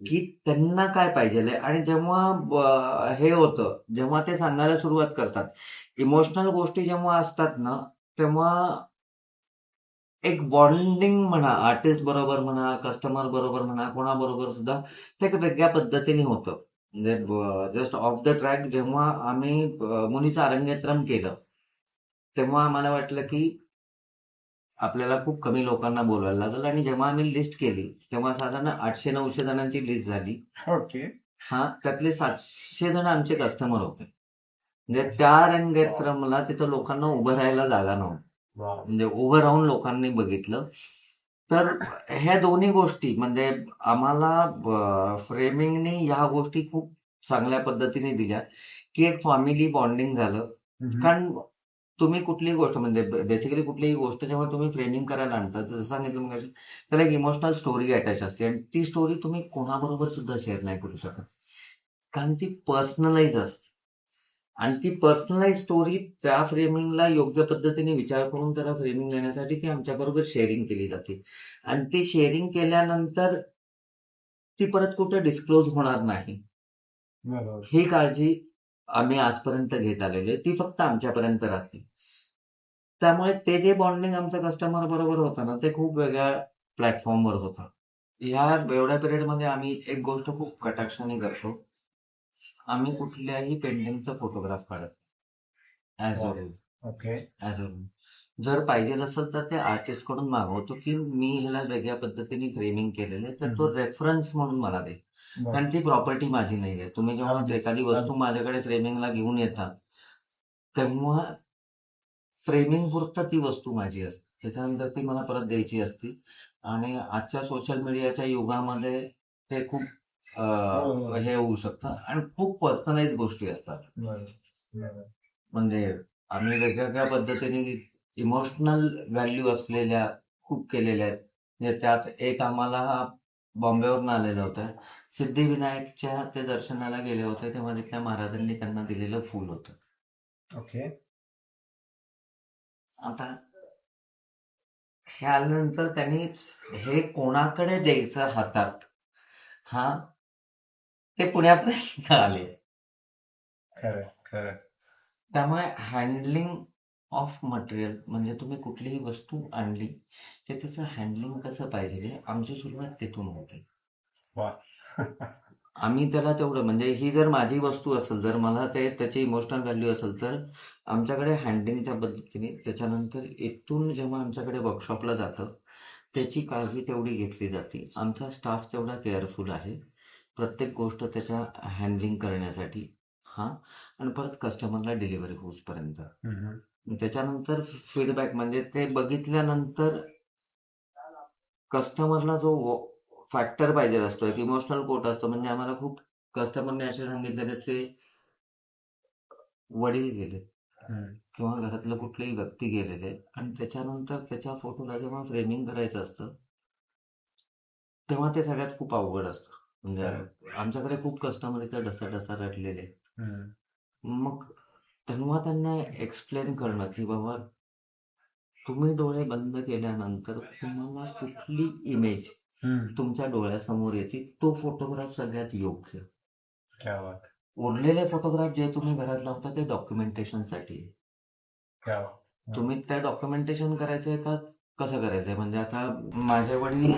[SPEAKER 1] की त्यांना काय पाहिजे. आणि जेव्हा हे होतं, जेव्हा ते सांगायला सुरुवात करतात, इमोशनल गोष्टी जेव्हा असतात ना, तेव्हा एक बॉन्डिंग म्हणा, आर्टिस्ट बरोबर म्हणा, कस्टमर बरोबर म्हणा, कोणाबरोबर सुद्धा ते एक वेगळ्या पद्धतीने होतं. म्हणजे जस्ट ऑफ द ट्रॅक जेव्हा आम्ही मुनीचं अरंगेत्रम केलं तेव्हा आम्हाला वाटलं की आपल्याला खूप कमी लोकांना बोलवायला लागेल, आणि जेव्हा आम्ही लिस्ट केली तेव्हा साधारण 800-900 जणांची लिस्ट झाली.
[SPEAKER 2] ओके.
[SPEAKER 1] त्यातले 700 जण आमचे कस्टमर होते. म्हणजे त्या रंगेत्रमला तिथं लोकांना उभं राहायला जागा नव्हती, म्हणजे उभं राहून लोकांनी बघितलं. तर ह्या दोन्ही गोष्टी म्हणजे आम्हाला फ्रेमिंगने ह्या गोष्टी खूप चांगल्या पद्धतीने दिल्या की एक फॅमिली बॉन्डिंग झालं. कारण तुम्ही कुठलीही गोष्ट, म्हणजे बेसिकली कुठलीही गोष्ट जेव्हा तुम्ही फ्रेमिंग करायला आणता, जसं सांगितलं मग त्याला एक इमोशनल स्टोरी अटॅच असते, आणि ती स्टोरी तुम्ही कोणाबरोबर सुद्धा शेअर नाही करू शकत, कारण ती पर्सनलाइज असते. आणि ती पर्सनलाइज स्टोरी त्या फ्रेमिंगला योग्य पद्धतीने विचार करून त्याला फ्रेमिंग देण्यासाठी ती आमच्याबरोबर शेअरिंग केली जाते. आणि ती शेअरिंग केल्यानंतर ती परत कुठे डिस्क्लोज होणार नाही, ही काळजी आम्ही आजपर्यंत घेत आलेलो आहे, ती फक्त आमच्यापर्यंत राहते. त्यामुळे ते जे बॉन्डिंग आमचं कस्टमर बरोबर होतं ना, ते खूप वेगळ्या प्लॅटफॉर्मवर होतं. ह्या एवढ्या पिरियडमध्ये आम्ही एक गोष्ट खूप कटाक्षाने करतो. आम्ही कुठल्याही पेंटिंगचा फोटोग्राफ काढत ॲज अ
[SPEAKER 2] वा.
[SPEAKER 1] Rule.
[SPEAKER 2] Okay.
[SPEAKER 1] As a rule. जर पाहिजे असेल तर ते आर्टिस्टकडून मागवतो, की मी ह्याला वेगळ्या पद्धतीने फ्रेमिंग केलेलं आहे, तर तो रेफरन्स म्हणून मला दे.
[SPEAKER 2] बर.
[SPEAKER 1] कारण ती प्रॉपर्टी माझी नाही आहे. तुम्ही जेव्हा
[SPEAKER 2] अगदीच
[SPEAKER 1] एखादी वस्तू
[SPEAKER 2] अगदीच.
[SPEAKER 1] माझ्याकडे फ्रेमिंगला घेऊन येता, तेव्हा फ्रेमिंग पुरतं ती वस्तू माझी असते. त्याच्यानंतर ती मला परत द्यायची असती आणि आजच्या सोशल मीडियाच्या युगामध्ये ते खूप
[SPEAKER 2] हो हो.
[SPEAKER 1] हे होऊ शकतं आणि खूप पर्सनलाइज गोष्टी असतात.
[SPEAKER 2] बरं बरं.
[SPEAKER 1] म्हणजे आम्ही वेगवेगळ्या पद्धतीने इमोशनल व्हॅल्यू असलेल्या खूप केलेल्या आहेत. म्हणजे त्यात एक आम्हाला बॉम्बेवरून आलेलं होतं. सिद्धिविनायकच्या ते दर्शनाला गेले होते, तेव्हा तिथल्या महाराजांनी त्यांना दिलेलं फूल होतं.
[SPEAKER 2] ओके.
[SPEAKER 1] आता ह्यानंतर त्यांनी हे कोणाकडे द्यायचं हातात, हा ते पुण्यापर्यंत आले.
[SPEAKER 2] खरं खरं.
[SPEAKER 1] त्यामुळे हँडलिंग ऑफ मटेरियल म्हणजे तुम्ही कुठलीही वस्तू आणली तर त्याचं हँडलिंग कसं पाहिजे, आमची सुरुवात तिथून होते.
[SPEAKER 2] वा.
[SPEAKER 1] आम्ही त्याला तेवढं म्हणजे ही जर माझी वस्तू असेल, जर मला त्याची इमोशनल व्हॅल्यू असेल, तर आमच्याकडे हँडलिंग त्या पद्धतीने, त्याच्यानंतर इथून जेव्हा आमच्याकडे वर्कशॉपला जातं त्याची काळजी तेवढी घेतली जाते. आमचा स्टाफ तेवढा केअरफुल आहे प्रत्येक गोष्ट त्याच्या हँडलिंग करण्यासाठी. हां. आणि परत कस्टमरला डिलिव्हरी होईपर्यंत. त्याच्यानंतर फीडबॅक म्हणजे ते बघितल्यानंतर कस्टमरला जो फॅक्टर पाहिजे असतो, एक इमोशनल कोट असतो. म्हणजे आम्हाला खूप कस्टमरने असे सांगितले त्याचे वडील गेले किंवा घरातलं कुठलीही व्यक्ती गेलेले आणि त्याच्यानंतर त्याच्या फोटोला जेव्हा फ्रेमिंग करायचं असतं तेव्हा ते सगळ्यात खूप अवघड असतं. म्हणजे आमच्याकडे खूप कस्टमर इथं ढसाढसा रडलेले. मग तेव्हा त्यांना एक्सप्लेन करणं, की बाबा तुम्ही डोळे बंद केल्यानंतर तुम्हाला कुठली इमेज तुमच्या डोळ्यासमोर येते, तो फोटोग्राफ सगळ्यात योग्य.
[SPEAKER 2] क्या बात.
[SPEAKER 1] उरलेले फोटोग्राफ जे तुम्ही घरात लावता ते डॉक्युमेंटेशनसाठी आहे.
[SPEAKER 2] क्या बात.
[SPEAKER 1] तुम्ही त्या डॉक्युमेंटेशन करायचंय का कसं करायचंय? म्हणजे आता माझे वडील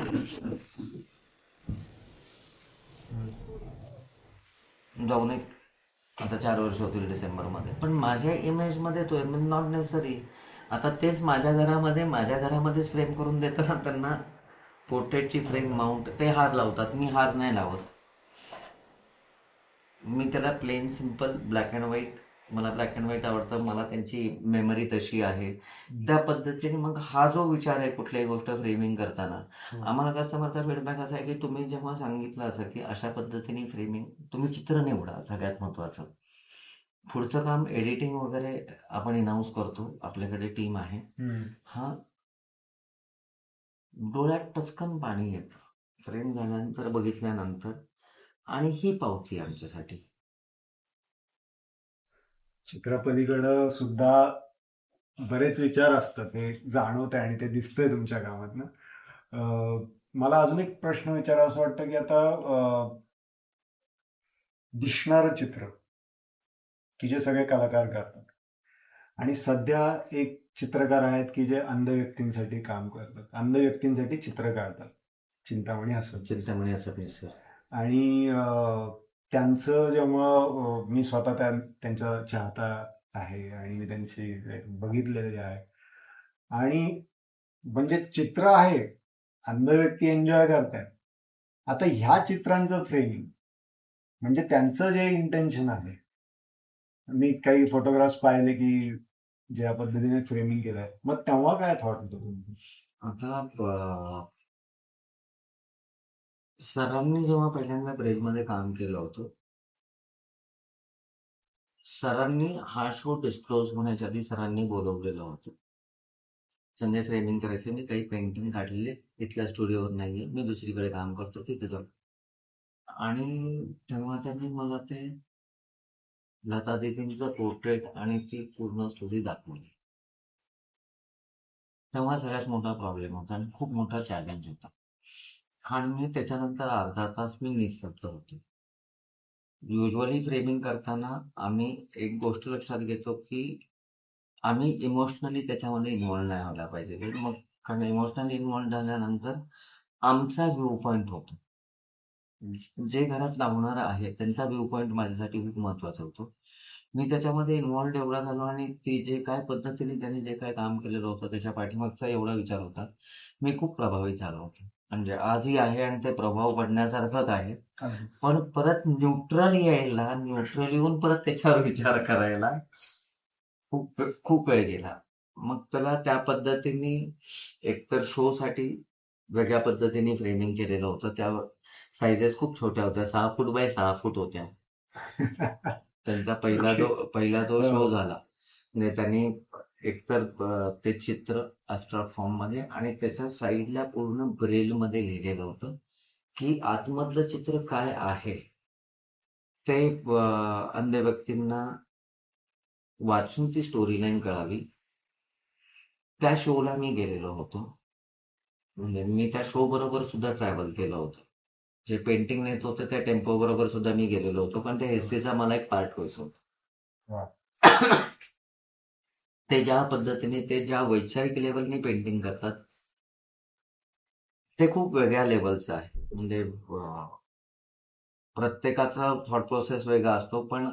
[SPEAKER 1] जाऊन एक आता 4 वर्ष होतील डिसेंबरमध्ये. पण माझ्या इमेजमध्ये तो आहे, नॉट नेसेसरी. आता तेच माझ्या घरामध्येच फ्रेम करून देतं ना त्यांना, पोर्ट्रेटची फ्रेम माउंट, ते हार लावतात. मी हार नाही लावत. मी त्याला plain simple black and white, मला ब्लॅक अँड व्हाईट आवडतं. मला त्यांची मेमरी तशी आहे. त्या पद्धतीने मग हा जो विचार आहे कुठल्याही गोष्ट फ्रेमिंग करताना, आम्हाला कस्टमरचा फीडबॅक असा आहे की तुम्ही जेव्हा सांगितलं असं की अशा पद्धतीने फ्रेमिंग, तुम्ही चित्र निवडा सगळ्यात महत्त्वाचं. पुढचं काम एडिटिंग वगैरे आपण इनाऊन्स करतो, आपल्याकडे टीम आहे. हा डोळ्यात टचकन पाणी येतं फ्रेम झाल्यानंतर, बघितल्यानंतर. आणि ही पावती आमच्यासाठी.
[SPEAKER 2] चित्रपलीकडं सुद्धा बरेच विचार असतात, हे जाणवत आहे आणि ते दिसतंय तुमच्या कामातनं. मला अजून एक प्रश्न विचारा असं वाटतं की आता दिसणारं चित्र की जे सगळे कलाकार करतात आणि सध्या एक चित्रकार आहेत की जे अंध व्यक्तींसाठी काम करतात, अंध व्यक्तींसाठी चित्र काढतात, चिंतामणी असं.
[SPEAKER 1] चिंतामणी असं सर.
[SPEAKER 2] आणि त्यांचं जेव्हा मी स्वतः त्यांचा चाहता आहे आणि मी त्यांची बघितलेले आहे आणि म्हणजे चित्र आहे, अंध व्यक्ती एन्जॉय करतात. आता ह्या चित्रांचं फ्रेमिंग म्हणजे त्यांचं जे इंटेन्शन आहे, मी काही फोटोग्राफ्स पाहिले की ज्या पद्धतीने फ्रेमिंग केलंय, मग तेव्हा काय थॉट होतं तुमचं?
[SPEAKER 1] आता सरांनी जेव्हा पहिल्यांदा ब्रेलमध्ये काम केलं होतं, सरांनी हा शो डिस्क्लोज होण्याच्या आधी सरांनी बोलवलेलं होतं. संजय फ्रेमिंग करायचे, मी काही पेंटिंग काढलेले इथल्या स्टुडिओवर नाहीये, मी दुसरीकडे काम करतो, तिथे जाऊ. आणि तेव्हा त्यांनी मला ते लता दीदींचं पोर्ट्रेट आणि ती पूर्ण स्टोरी दाखवली. तेव्हा सगळ्यात मोठा प्रॉब्लेम होता आणि खूप मोठा चॅलेंज होता. कारण मी त्याच्यानंतर अर्धा तास मी निस्तब्ध होतो. युजली फ्रेमिंग करताना आम्ही एक गोष्ट लक्षात घेतो की आम्ही इमोशनली त्याच्यामध्ये इन्व्हॉल्व नाही व्हायला पाहिजे. मग कारण इमोशनली इन्व्हॉल्व झाल्यानंतर आमचा व्ह्यू पॉईंट होतो. जे घरात लावणार आहे त्यांचा व्ह्यू पॉईंट माझ्यासाठी खूप महत्वाचा होतो. मी त्याच्यामध्ये इन्व्हॉल्व एवढा झालो आणि ती जे काय पद्धतीने त्याने जे काय काम केलेलं होतं त्याच्या पाठीमागचा एवढा विचार होता. मी खूप प्रभावित झालो होतो. म्हणजे आजही आहे आणि ते प्रभाव पडण्यासारखंच आहे.
[SPEAKER 2] अगदीच.
[SPEAKER 1] पण परत न्यूट्रल यायला, न्यूट्रल येऊन परत त्याच्यावर विचार करायला खूप खूप वेळ गेला. मग त्याला त्या पद्धतीने एकतर शोसाठी वेगळ्या पद्धतीने फ्रेमिंग केलेलं होतं. त्या साइजेस खूप छोट्या होत्या. 6 फूट बाय 6 फूट होत्या. त्यांचा पहिला जो शो
[SPEAKER 2] हो.
[SPEAKER 1] झाला. म्हणजे त्यांनी एकतर ते चित्र ॲब्स्ट्रॅक्ट फॉर्ममध्ये आणि त्याच्या साईडला पूर्ण ब्रेलमध्ये लिहिलेलं होतं, की आतमधलं चित्र काय आहे, ते अंध व्यक्तींना वाचून ती स्टोरी लाईन कळावी. त्या शोला मी गेलेलो होतो. म्हणजे मी त्या शो बरोबर सुद्धा ट्रॅव्हल केलं होतं. जे पेंटिंग नेत होतं त्या टेम्पो बरोबर सुद्धा मी गेलेलो होतो. कारण त्या हिस्ट्रीचा मला एक पार्ट व्हायचं होतं.
[SPEAKER 2] वा.
[SPEAKER 1] ते ज्या पद्धतीने ते ज्या वैचारिक लेवलने पेंटिंग करतात, ते खूप वेगळ्या लेवलचं आहे. म्हणजे प्रत्येकाचा थॉट प्रोसेस वेगळा असतो. पण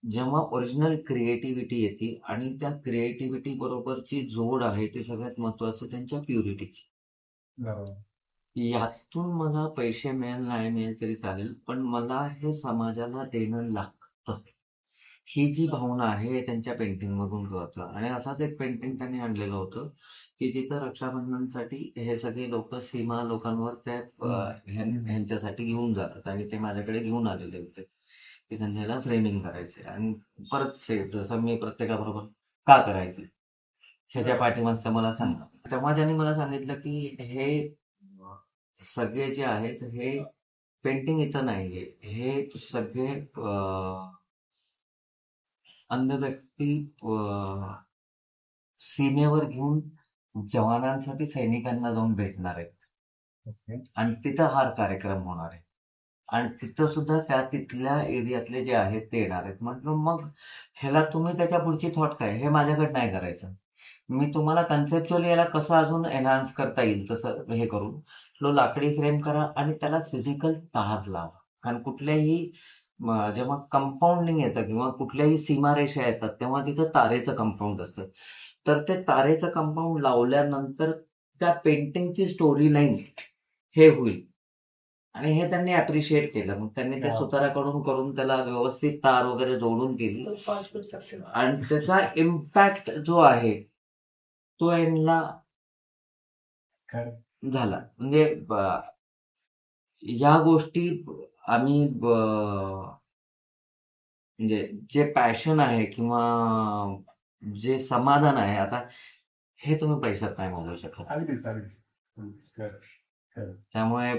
[SPEAKER 1] जेव्हा ओरिजिनल क्रिएटिव्हिटी येते आणि त्या क्रिएटिव्हिटी बरोबरची जोड आहे ती सगळ्यात महत्वाचं त्यांच्या प्युरिटीची.
[SPEAKER 2] बरोबर.
[SPEAKER 1] यातून मला पैसे मिळेल नाही मिळेल तरी चालेल, पण मला हे समाजाला देणं लागतं. ही जी भावना आहे हे त्यांच्या पेंटिंगमधून कळतं. आणि असाच एक पेंटिंग त्यांनी आणलेलं होतं, की जिथं रक्षाबंधनसाठी हे सगळे लोक सीमा लोकांवर त्या ह्यांच्यासाठी घेऊन जातात आणि ते माझ्याकडे घेऊन आलेले होते, की संजयला फ्रेमिंग करायचे. आणि परत जसं मी प्रत्येकाबरोबर का करायचं ह्याच्या पाठीमागचं मला सांगा. तेव्हा त्यांनी मला सांगितलं, की हे सगळे जे आहेत हे पेंटिंग इथं नाहीये. हे सगळे अंध व्यक्ती सीमेवर घेऊन जवानांसाठी सैनिकांना जाऊन भेटणार आहेत
[SPEAKER 2] ओके.
[SPEAKER 1] आणि तिथं हा कार्यक्रम होणार आहे. आणि तिथं सुद्धा तिथल्या एरियातले जे आहेत ते येणार आहेत. म्हटलं मग ह्याला तुम्ही त्याच्या पुढची थॉट काय, हे माझ्याकडे नाही करायचं. मी तुम्हाला कन्सेप्च्युअली याला कसं अजून एनहान्स करता येईल तसं हे करून लो लाकडी फ्रेम करा आणि त्याला फिजिकल तार लावा. कारण कुठल्याही जेव्हा कंपाऊंडिंग येतं किंवा कुठल्याही सीमारेषा येतात तेव्हा तिथं तारेचं कंपाऊंड असतं. तर ते तारेचं कंपाऊंड लावल्यानंतर त्या पेंटिंगची स्टोरी लाईन हे होईल. आणि हे त्यांनी अप्रिशिएट केलं. मग त्यांनी ते
[SPEAKER 2] वा.
[SPEAKER 1] सुताराकडून करून त्याला व्यवस्थित तार वगैरे जोडून केली
[SPEAKER 3] तो कॉन्ट्रीब्युट सक्सेस.
[SPEAKER 1] आणि त्याचा इम्पॅक्ट जो आहे तो यांना
[SPEAKER 2] खरं.
[SPEAKER 1] झाला. म्हणजे ह्या गोष्टी आम्ही म्हणजे जे पॅशन आहे किंवा जे समाधान आहे, आता हे तुम्ही पैशात नाही मोजू शकत.
[SPEAKER 2] अगदीच अगदीच. खरं खरं.
[SPEAKER 1] त्यामुळे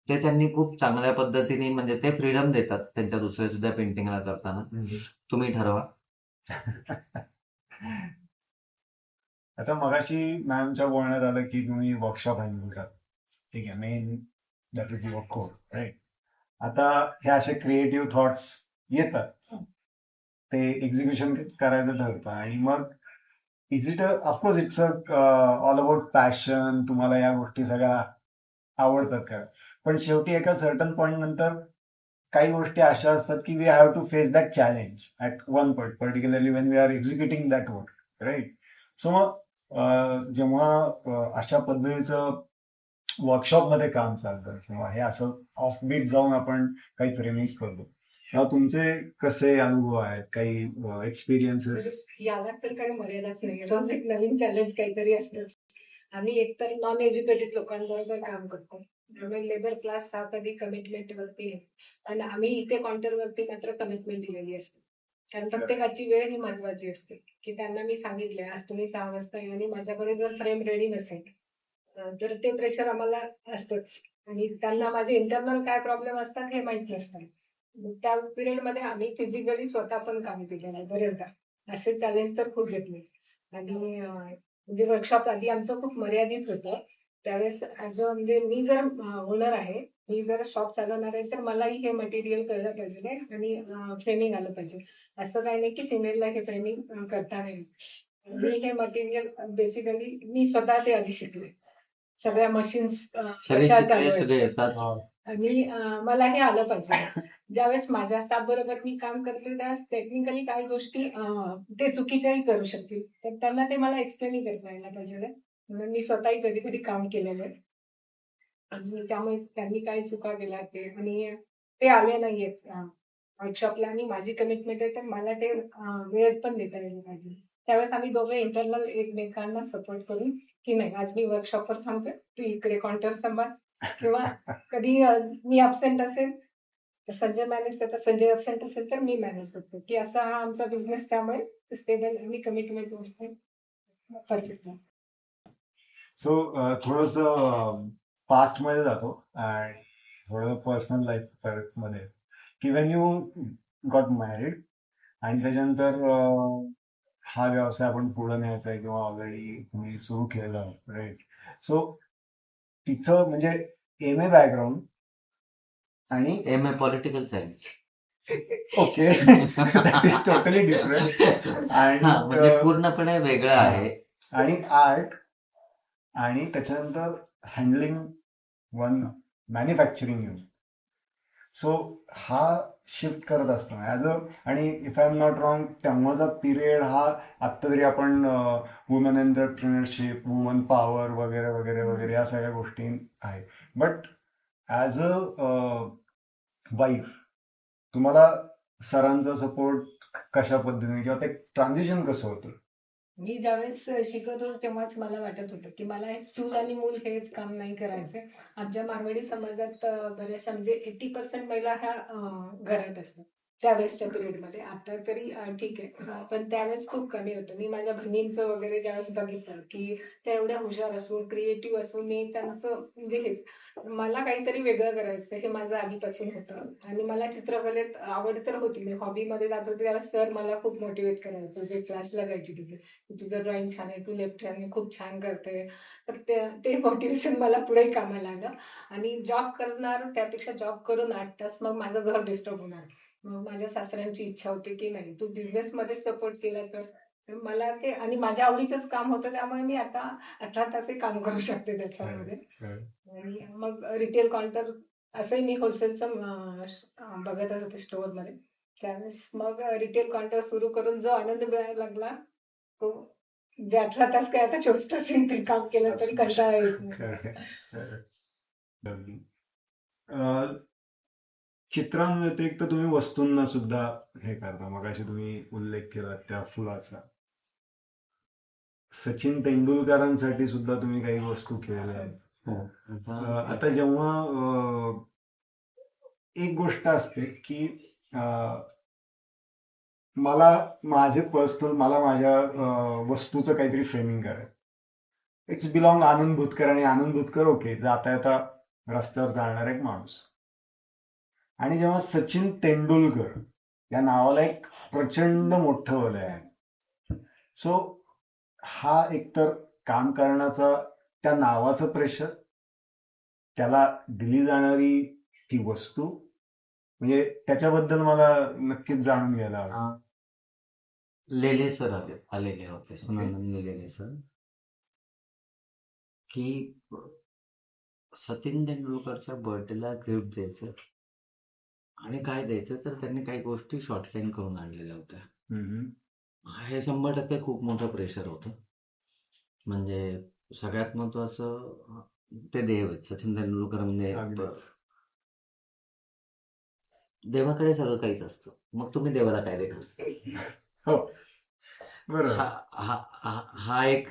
[SPEAKER 1] ते त्यांनी खूप चांगल्या पद्धतीने म्हणजे ते फ्रीडम देतात त्यांच्या दुसऱ्या सुद्धा पेंटिंगला करताना. तुम्ही ठरवा.
[SPEAKER 2] आता मगाशी मॅमच्या बोलण्यात आलं की तुम्ही वर्कशॉप हँडल करा. ठीक आहे. Main that is your core, right. आता हे असे क्रिएटिव्ह थॉट्स येतात, ते एक्झिक्युशन करायचं ठरतं आणि मग is it of course it's all about passion. तुम्हाला या गोष्टी सगळ्या आवडतात का? पण शेवटी एका सर्टन पॉईंट नंतर काही गोष्टी अशा असतात की we have to face that challenge at one point, particularly when we are executing that work, right. So मग जेव्हा अशा पद्धतीचं वर्कशॉपमध्ये काम चालतं किंवा हे असं ऑफ बीट जाऊन आपण काही फ्रेमिंग करतो, तेव्हा तुमचे कसे अनुभव आहेत, काही एक्सपिरियन्सेस?
[SPEAKER 3] याला तर काही मर्यादाच नाही. रोज एक नवीन चॅलेंज काहीतरी असतंच. आम्ही एकतर नॉन एज्युकेटेड लोकांबरोबर काम करतो, त्यामुळे लेबर क्लास हा कधी कमिटमेंट वरती आहे आणि आम्ही इथे काउंटरवरती मात्र कमिटमेंट दिलेली असते. कारण प्रत्येकाची वेळ ही महत्वाची असते, की त्यांना मी सांगितलंय आज तुम्ही 6 वाजता या आणि माझ्याकडे जर फ्रेम रेडी नसेल तर ते प्रेशर आम्हाला असतंच आणि त्यांना माझे इंटरनल काय प्रॉब्लेम असतात हे माहित नसतं. त्या पिरियडमध्ये आम्ही फिजिकली स्वतः पण काम केलेलं आहे बरेचदा. असे चॅलेंज तर खूप घेतले आणि म्हणजे वर्कशॉप आधी आमचं खूप मर्यादित होतं. त्यावेळेस ऍज अ म्हणजे मी जर ओनर आहे मी जर शॉप चालवणार आहे तर मलाही हे मटेरियल कळलं पाहिजे आणि फ्रेमिंग आलं पाहिजे. असं काही नाही की फिमेलला हे फ्रेमिंग करता नाही. मी हे मटेरियल बेसिकली मी स्वतः ते आधी शिकले. सगळ्या मशीन्स
[SPEAKER 1] सगळे
[SPEAKER 3] कशा
[SPEAKER 1] शिकले, सगळे
[SPEAKER 3] चालवायच्या
[SPEAKER 1] येतात.
[SPEAKER 3] आणि मला हे आलं पाहिजे. ज्यावेळेस माझ्या स्टाफ बरोबर मी काम करते त्यावेळेस टेक्निकली काही गोष्टी ते चुकीच्याही करू शकतील, तर त्यांना ते मला एक्सप्लेनही करता यायला पाहिजे. म्हणून मी स्वतःही कधी कधी काम केलेलं आहे आणि त्यामुळे त्यांनी काय चुका केल्या ते आणि ते आले नाहीयेत वर्कशॉपला आणि माझी कमिटमेंट आहे तर मला ते वेळेत पण देता येईल पाहिजे. त्यावेळेस आम्ही दोघे इंटरनल एकमेकांना सपोर्ट करून की नाही आज मी वर्कशॉपवर थांबते, तू इकडे काउंटर सांभाळ किंवा कधी मी अब्सेंट असेल तर संजय मॅनेज करता, संजय अब्सेंट असेल तर मी मॅनेज करतो, की असा हा आमचा बिझनेस त्यामुळे स्टेबल आणि कमिटमेंट परफेक्ट आहे.
[SPEAKER 2] सो थोडस पास्ट मध्ये जातो आणि थोडं पर्सनल लाईफ मध्ये की वेन यू गॉट मॅरिड आणि त्याच्यानंतर हा व्यवसाय आपण पुढे न्यायचा आहे किंवा ऑलरेडी तुम्ही सुरू केलेला राईट. सो तिथं म्हणजे MA बॅकग्राऊंड आणि
[SPEAKER 1] MA political science.
[SPEAKER 2] Okay that is totally different
[SPEAKER 1] म्हणजे
[SPEAKER 2] आणि
[SPEAKER 1] पूर्णपणे वेगळं आहे.
[SPEAKER 2] आणि आर्ट आणि त्याच्यानंतर handling one manufacturing unit. So हा शिफ्ट करत असताना ॲज अ आणि if I am not wrong तेव्हाचा पिरियड हा आत्ता तरी आपण वुमन एंटरप्रिनरशिप, वुमन पॉवर वगैरे वगैरे वगैरे या सगळ्या गोष्टी आहे. बट ॲज अ वाईफ तुम्हाला सरांचा सपोर्ट कशा पद्धतीने किंवा ते ट्रान्झिशन कसं होतं?
[SPEAKER 3] मी ज्यावेळेस शिकत होते तेव्हाच मला वाटत होतं की मला हे चूल आणि मूल हेच काम नाही करायचं. आमच्या मारवाडी समाजात बऱ्याचशा म्हणजे 80% महिला ह्या घरात असतात त्यावेळेसच्या पिरियडमध्ये. आता तरी ठीक आहे, पण त्यावेळेस खूप कमी होतं. मी माझ्या बहिणींचं वगैरे ज्यावेळेस बघितलं की त्या एवढ्या हुशार असून क्रिएटिव्ह असून त्यांचं म्हणजे हेच मला काहीतरी वेगळं करायचं हे माझं आधीपासून होतं आणि मला चित्रकलेत आवड तर होती. मी हॉबीमध्ये जात होते त्यावेळेस सर मला खूप मोटिवेट करायचे जे क्लासला जायची तिथे, तुझं ड्रॉइंग छान आहे, तू लेफ्ट हँडने खूप छान करते. तर ते मोटिवेशन मला पुढे कामाला आलं आणि जॉब करणार त्यापेक्षा जॉब करून 8 तास मग माझं घर डिस्टर्ब होणार. मग माझ्या सासऱ्यांची इच्छा होती की नाही तू बिझनेसमध्ये सपोर्ट केला तर मला ते आणि माझ्या आवडीचंच काम होतं त्यामुळे मी आता 18 तासही काम करू शकते त्याच्यामध्ये. आणि मग रिटेल काउंटर असंही मी होलसेलचं बघतच होते स्टोअरमध्ये. त्यावेळेस मग रिटेल काउंटर सुरू करून जो आनंद मिळायला लागला तो जे 18 तास काय आता 24 तास ते काम केलं तरी कंटाळा येत नाही.
[SPEAKER 2] चित्रांव्यतिरिक्त तुम्ही वस्तूंना सुद्धा हे करता. मगाशी तुम्ही उल्लेख केला त्या फुलाचा. सचिन तेंडुलकरांसाठी सुद्धा तुम्ही काही वस्तू केलेल्या आहेत. आता जेव्हा एक गोष्ट असते की मला माझ्या वस्तूचं काहीतरी फ्रेमिंग करायचं. इट्स बिलॉंग आनंद भूतकर आणि आनंद भूतकर ओके जाता येता रस्त्यावर चालणारा एक माणूस. आणि जेव्हा सचिन तेंडुलकर या नावाला एक प्रचंड मोठं वलय आहे. सो हा एकतर काम करण्याचा त्या नावाचं प्रेशर, त्याला दिली जाणारी ती वस्तू, म्हणजे त्याच्याबद्दल मला नक्कीच जाणून घ्यायला आवडेल.
[SPEAKER 1] लेले सर आलेले होते, सुनानंद लेले सर, की सचिन तेंडुलकरच्या बर्थडेला गिफ्ट द्यायचं आणि काय द्यायचं तर त्यांनी काही गोष्टी शॉर्टलाईन करून आणलेल्या होत्या. हे 100% खूप मोठं प्रेशर होतं. म्हणजे सगळ्यात महत्वाचं ते देव आहेत. सचिन तेंडुलकर म्हणजे देवाकडे सगळं काहीच असतं, मग तुम्ही देवाला काय देणार? हा एक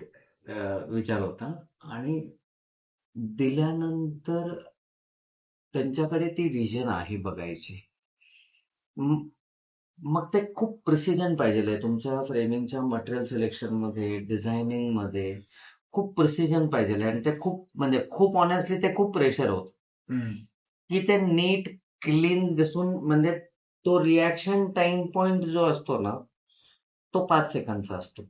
[SPEAKER 1] विचार होता. आणि दिल्यानंतर त्यांच्याकडे ती विजन आहे बघायची. मग ते खूप प्रिसिजन पाहिजे तुमच्या फ्रेमिंगच्या मटेरियल सिलेक्शन मध्ये, डिझायनिंग मध्ये खूप प्रिसिजन पाहिजे. आणि ते खूप ऑनेस्टली ते खूप प्रेशर होत की ते नीट क्लीन दिसून, म्हणजे तो रिॲक्शन टाइम पॉइंट जो असतो ना तो 5 सेकंदचा असतो.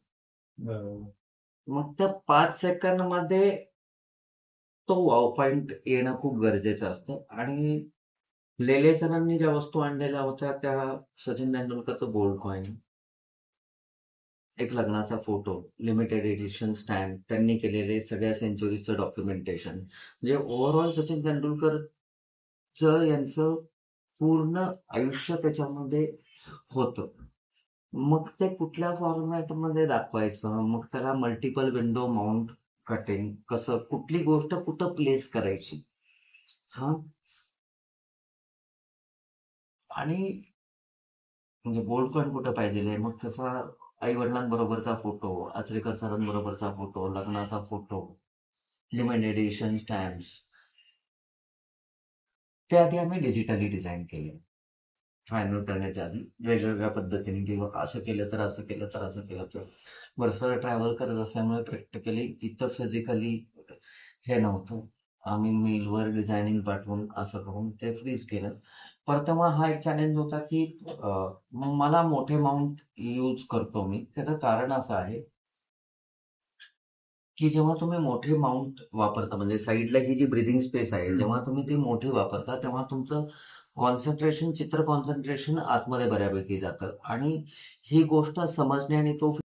[SPEAKER 1] मग त्या 5 सेकंद मध्ये तो वाव पॉइंट येणं खूप गरजेचं असतं. आणि लेले सरांनी ज्या वस्तू आणलेल्या होत्या त्या सचिन तेंडुलकरचं गोल्ड कॉइन, एक लग्नाचा फोटो, लिमिटेड एडिशन स्टॅम्प, त्यांनी केलेले सगळ्या सेंचुरीचं डॉक्युमेंटेशन, जे ओव्हरऑल सचिन तेंडुलकरचं यांचं पूर्ण आयुष्य त्याच्यामध्ये होतं. मग ते कुठल्या फॉर्मॅटमध्ये दाखवायचं, मग त्याला मल्टिपल विंडो माउंट कटिंग कसं, कुठली गोष्ट कुठं प्लेस करायची, हा. आणि म्हणजे गोल्ड कॉइन कुठं पाहिजे, मग त्याचा आई वडिलांबरोबरचा फोटो, आचरेकर सरांबरोबरचा फोटो, लग्नाचा फोटो, लिमिटेड एडिशन स्टॅम्प्स, ते आधी आम्ही डिजिटली डिझाईन केले. फायनल करण्याच्या आधी वेगवेगळ्या पद्धतीने, किंवा असं केलं तर असं केलं तर असं केलं तर. वर्षभर ट्रॅव्हल करत असल्यामुळे प्रॅक्टिकली इथं फिजिकली हे नव्हतं. आम्ही मेलवर डिझायनिंग पाठवून असं करून ते फ्रीज केलं. पण तेव्हा हा एक चॅलेंज होता की मग मला मोठे माउंट यूज करतो मी. त्याचं कारण असं आहे की जेव्हा तुम्ही मोठे माउंट वापरता, म्हणजे साईडला ही जी ब्रिदिंग स्पेस आहे, जेव्हा तुम्ही ती मोठी वापरता तेव्हा तुमचं चित्र कॉन्सन्ट्रेशन आतमध्ये बऱ्यापैकी जातं. आणि ही गोष्ट समजणे आणि तो